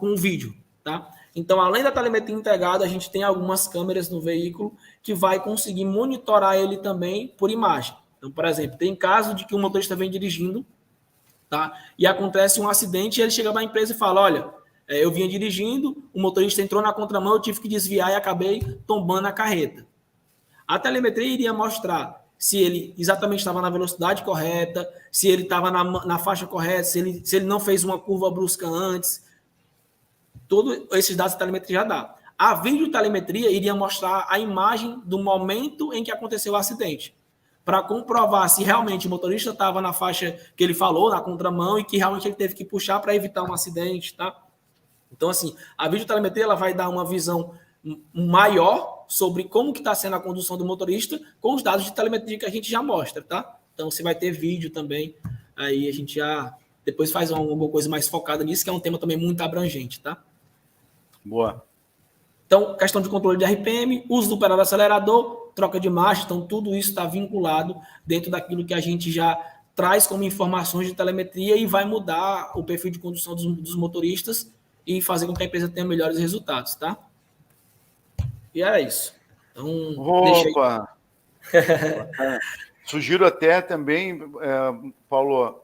o vídeo, tá? Então, além da telemetria integrada, a gente tem algumas câmeras no veículo que vai conseguir monitorar ele também por imagem. Então, por exemplo, tem caso de que o motorista vem dirigindo, tá? E acontece um acidente e ele chega para a empresa e fala, olha, eu vinha dirigindo, o motorista entrou na contramão, eu tive que desviar e acabei tombando a carreta. A telemetria iria mostrar se ele exatamente estava na velocidade correta, se ele estava na faixa correta, se ele não fez uma curva brusca antes. Todos esses dados a telemetria já dá. A videotelemetria iria mostrar a imagem do momento em que aconteceu o acidente, para comprovar se realmente o motorista estava na faixa que ele falou, na contramão, e que realmente ele teve que puxar para evitar um acidente, tá? Então, assim, a videotelemetria ela vai dar uma visão maior sobre como que está sendo a condução do motorista com os dados de telemetria que a gente já mostra, tá? Então, você vai ter vídeo também, aí a gente já depois faz alguma coisa mais focada nisso, que é um tema também muito abrangente, tá? Boa. Então, questão de controle de RPM, uso do operador acelerador, troca de marcha, então tudo isso está vinculado dentro daquilo que a gente já traz como informações de telemetria e vai mudar o perfil de condução dos motoristas e fazer com que a empresa tenha melhores resultados, tá? E era isso. Então, Opa! Sugiro até também, Paulo,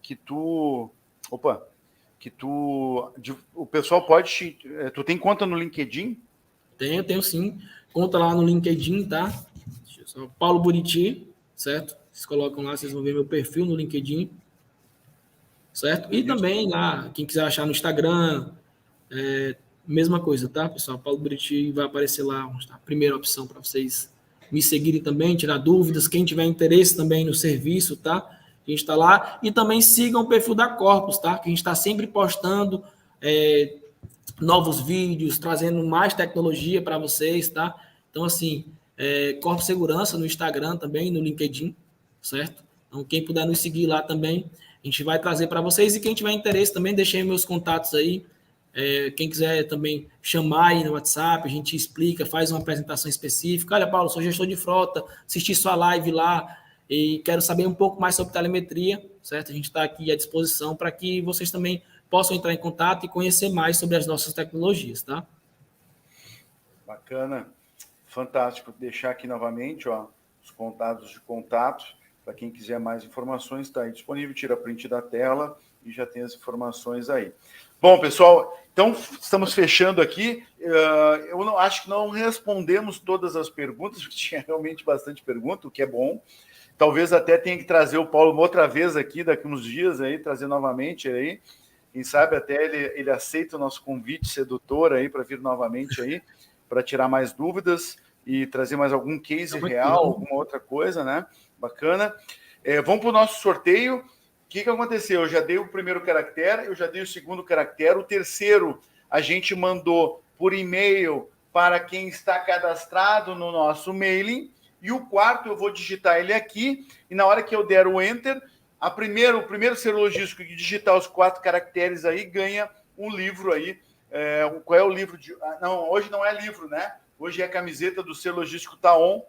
que tu... Opa! O pessoal pode... Tu tem conta no LinkedIn? Tenho sim. Conta lá no LinkedIn, tá? Paulo Buriti, certo? Vocês colocam lá, vocês vão ver meu perfil no LinkedIn. Certo? E também lá, quem quiser achar no Instagram, mesma coisa, tá, pessoal? Paulo Buriti vai aparecer lá, a primeira opção para vocês me seguirem também, tirar dúvidas. Quem tiver interesse também no serviço, tá? A gente está lá. E também sigam o perfil da Corpus, tá? Que a gente está sempre postando novos vídeos, trazendo mais tecnologia para vocês, tá? Então, assim, Corpus Segurança no Instagram também, no LinkedIn, certo? Então, quem puder nos seguir lá também, a gente vai trazer para vocês. E quem tiver interesse também, deixei meus contatos aí. Quem quiser também chamar aí no WhatsApp, a gente explica, faz uma apresentação específica. Olha, Paulo, sou gestor de frota, assisti sua live lá e quero saber um pouco mais sobre telemetria, certo? A gente está aqui à disposição para que vocês também possam entrar em contato e conhecer mais sobre as nossas tecnologias, tá? Bacana, fantástico. Deixar aqui novamente, ó, os contatos de contato. Para quem quiser mais informações, está aí disponível, tira print da tela e já tem as informações aí. Bom, pessoal, então estamos fechando aqui. Eu acho que não respondemos todas as perguntas, porque tinha realmente bastante pergunta, o que é bom. Talvez até tenha que trazer o Paulo outra vez aqui, daqui uns dias, aí, trazer novamente aí. Quem sabe até ele aceita o nosso convite sedutor aí para vir novamente aí, para tirar mais dúvidas e trazer mais algum case real, alguma outra coisa, né? Bacana. Vamos para o nosso sorteio. O que aconteceu? Eu já dei o primeiro caractere, eu já dei o segundo caractere, o terceiro a gente mandou por e-mail para quem está cadastrado no nosso mailing, e o quarto eu vou digitar ele aqui, e na hora que eu der o Enter, o primeiro ser logístico que digitar os 4 caracteres aí ganha um livro aí. Qual é o livro? Não, hoje não é livro, né? Hoje é a camiseta do ser logístico Taon,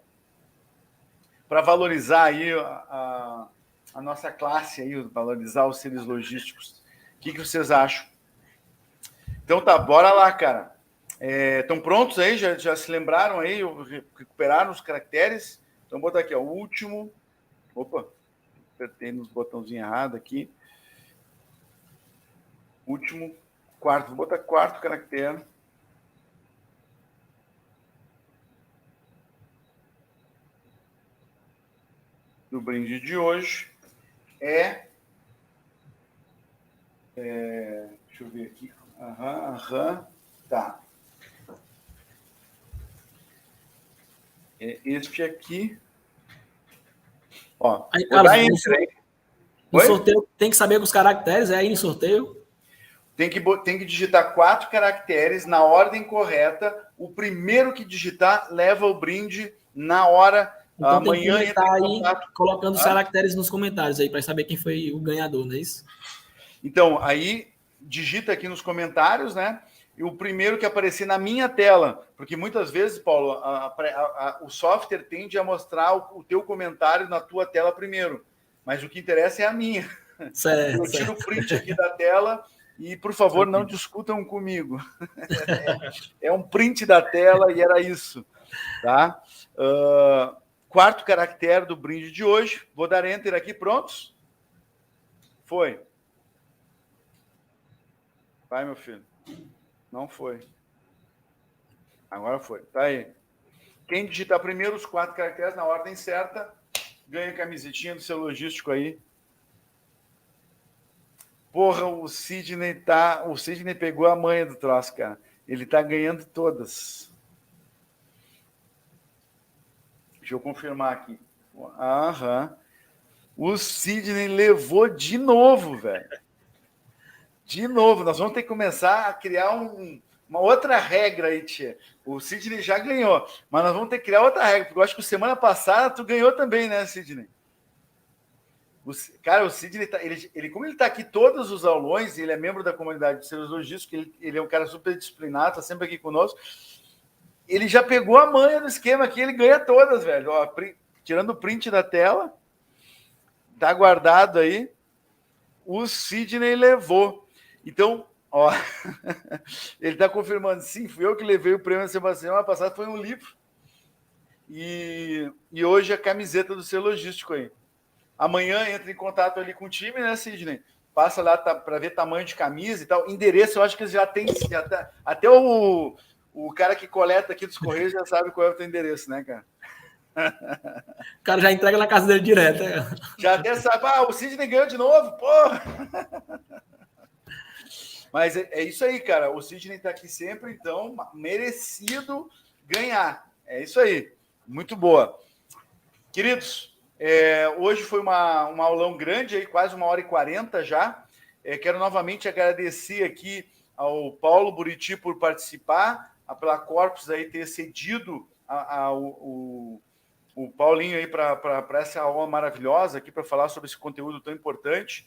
para valorizar aí a nossa classe, aí, valorizar os seres logísticos. O que vocês acham? Então tá, bora lá, cara. Estão prontos aí? Já se lembraram aí? Recuperaram os caracteres? Então vou botar aqui, ó, o último. Opa, apertei nos botãozinhos errados aqui. Último, quarto. Vou botar quarto caractere. Do brinde de hoje deixa eu ver aqui. Tá. Este aqui. Ó, aí, Carlos, no sorteio tem que saber os caracteres, aí no sorteio. Tem que digitar 4 caracteres na ordem correta. O primeiro que digitar leva o brinde na hora. Então amanhã tem que aí colocando os caracteres nos comentários aí para saber quem foi o ganhador, não é isso? Então, aí digita aqui nos comentários, né? e o primeiro que aparecer na minha tela, porque muitas vezes, Paulo, o software tende a mostrar o teu comentário na tua tela primeiro, mas o que interessa é a minha. Certo, eu tiro o print aqui da tela e, por favor, não discutam comigo. É um print da tela e era isso. Tá? Quarto caractere do brinde de hoje. Vou dar enter aqui, prontos? Foi. Vai, meu filho. Não foi. Agora foi. Tá aí. Quem digitar primeiro os 4 caracteres na ordem certa, ganha a camisetinha do seu logístico aí. Porra, o Sidney pegou a manha do troço, cara. Ele tá ganhando todas. Deixa eu confirmar aqui. Aham. O Sidney levou de novo, velho. De novo. Nós vamos ter que começar a criar uma outra regra aí, tia. O Sidney já ganhou, mas nós vamos ter que criar outra regra, porque eu acho que semana passada tu ganhou também, né, Sidney? Cara, o Sidney, como ele está aqui todos os aulões, ele é membro da comunidade de serviços logísticos, ele é um cara super disciplinado, está sempre aqui conosco, ele já pegou a manha do esquema aqui, ele ganha todas, velho. Ó, tirando o print da tela, tá guardado aí, o Sidney levou. Então, ó, ele está confirmando, sim, fui eu que levei o prêmio semana passada, foi um livro, e hoje a camiseta do seu logístico aí. Amanhã entra em contato ali com o time, né, Sidney? Passa lá para ver tamanho de camisa e tal. Endereço, eu acho que eles já têm. Até o cara que coleta aqui dos Correios já sabe qual é o teu endereço, né, cara? O cara já entrega na casa dele direto. Né? Já até sabe. O Sidney ganhou de novo, porra! Mas é isso aí, cara. O Sidney está aqui sempre, então, merecido ganhar. É isso aí. Muito boa. Queridos, hoje foi um aulão grande, aí, quase 1h40 já. Quero novamente agradecer aqui ao Paulo Buriti por participar, pela Corpus aí ter cedido o Paulinho aí para essa aula maravilhosa aqui, para falar sobre esse conteúdo tão importante.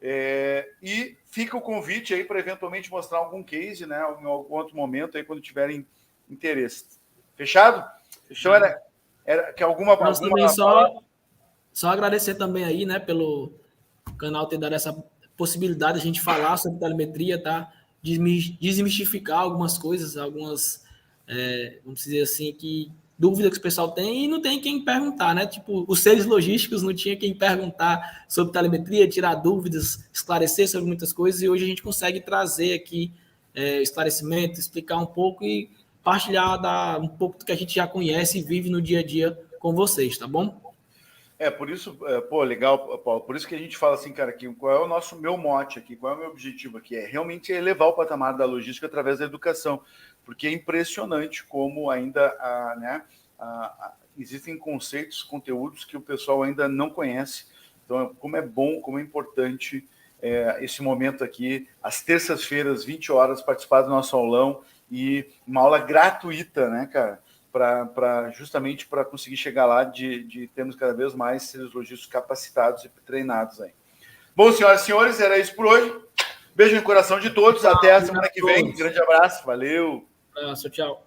E fica o convite aí para eventualmente mostrar algum case, né, em algum outro momento aí, quando tiverem interesse. Fechado? Então era que alguma também só agradecer também aí, né, pelo canal ter dado essa possibilidade de a gente falar sobre telemetria, tá? Desmistificar algumas coisas, algumas, vamos dizer assim, que dúvida que o pessoal tem e não tem quem perguntar, né? Tipo, os seres logísticos não tinha quem perguntar sobre telemetria, tirar dúvidas, esclarecer sobre muitas coisas, e hoje a gente consegue trazer aqui esclarecimento, explicar um pouco e partilhar um pouco do que a gente já conhece e vive no dia a dia com vocês, tá bom? Por isso, legal, Paulo, por isso que a gente fala assim, cara, que qual é o meu mote aqui, qual é o meu objetivo aqui? Realmente elevar o patamar da logística através da educação, porque é impressionante como ainda, existem conceitos, conteúdos que o pessoal ainda não conhece. Então, como é bom, como é importante esse momento aqui, às terças-feiras, 20 horas, participar do nosso aulão e uma aula gratuita, né, cara? Justamente para conseguir chegar lá de termos cada vez mais seres logísticos capacitados e treinados aí. Bom, senhoras e senhores, era isso por hoje. Beijo no coração de todos. Até a semana que vem. Grande abraço. Valeu. Tchau.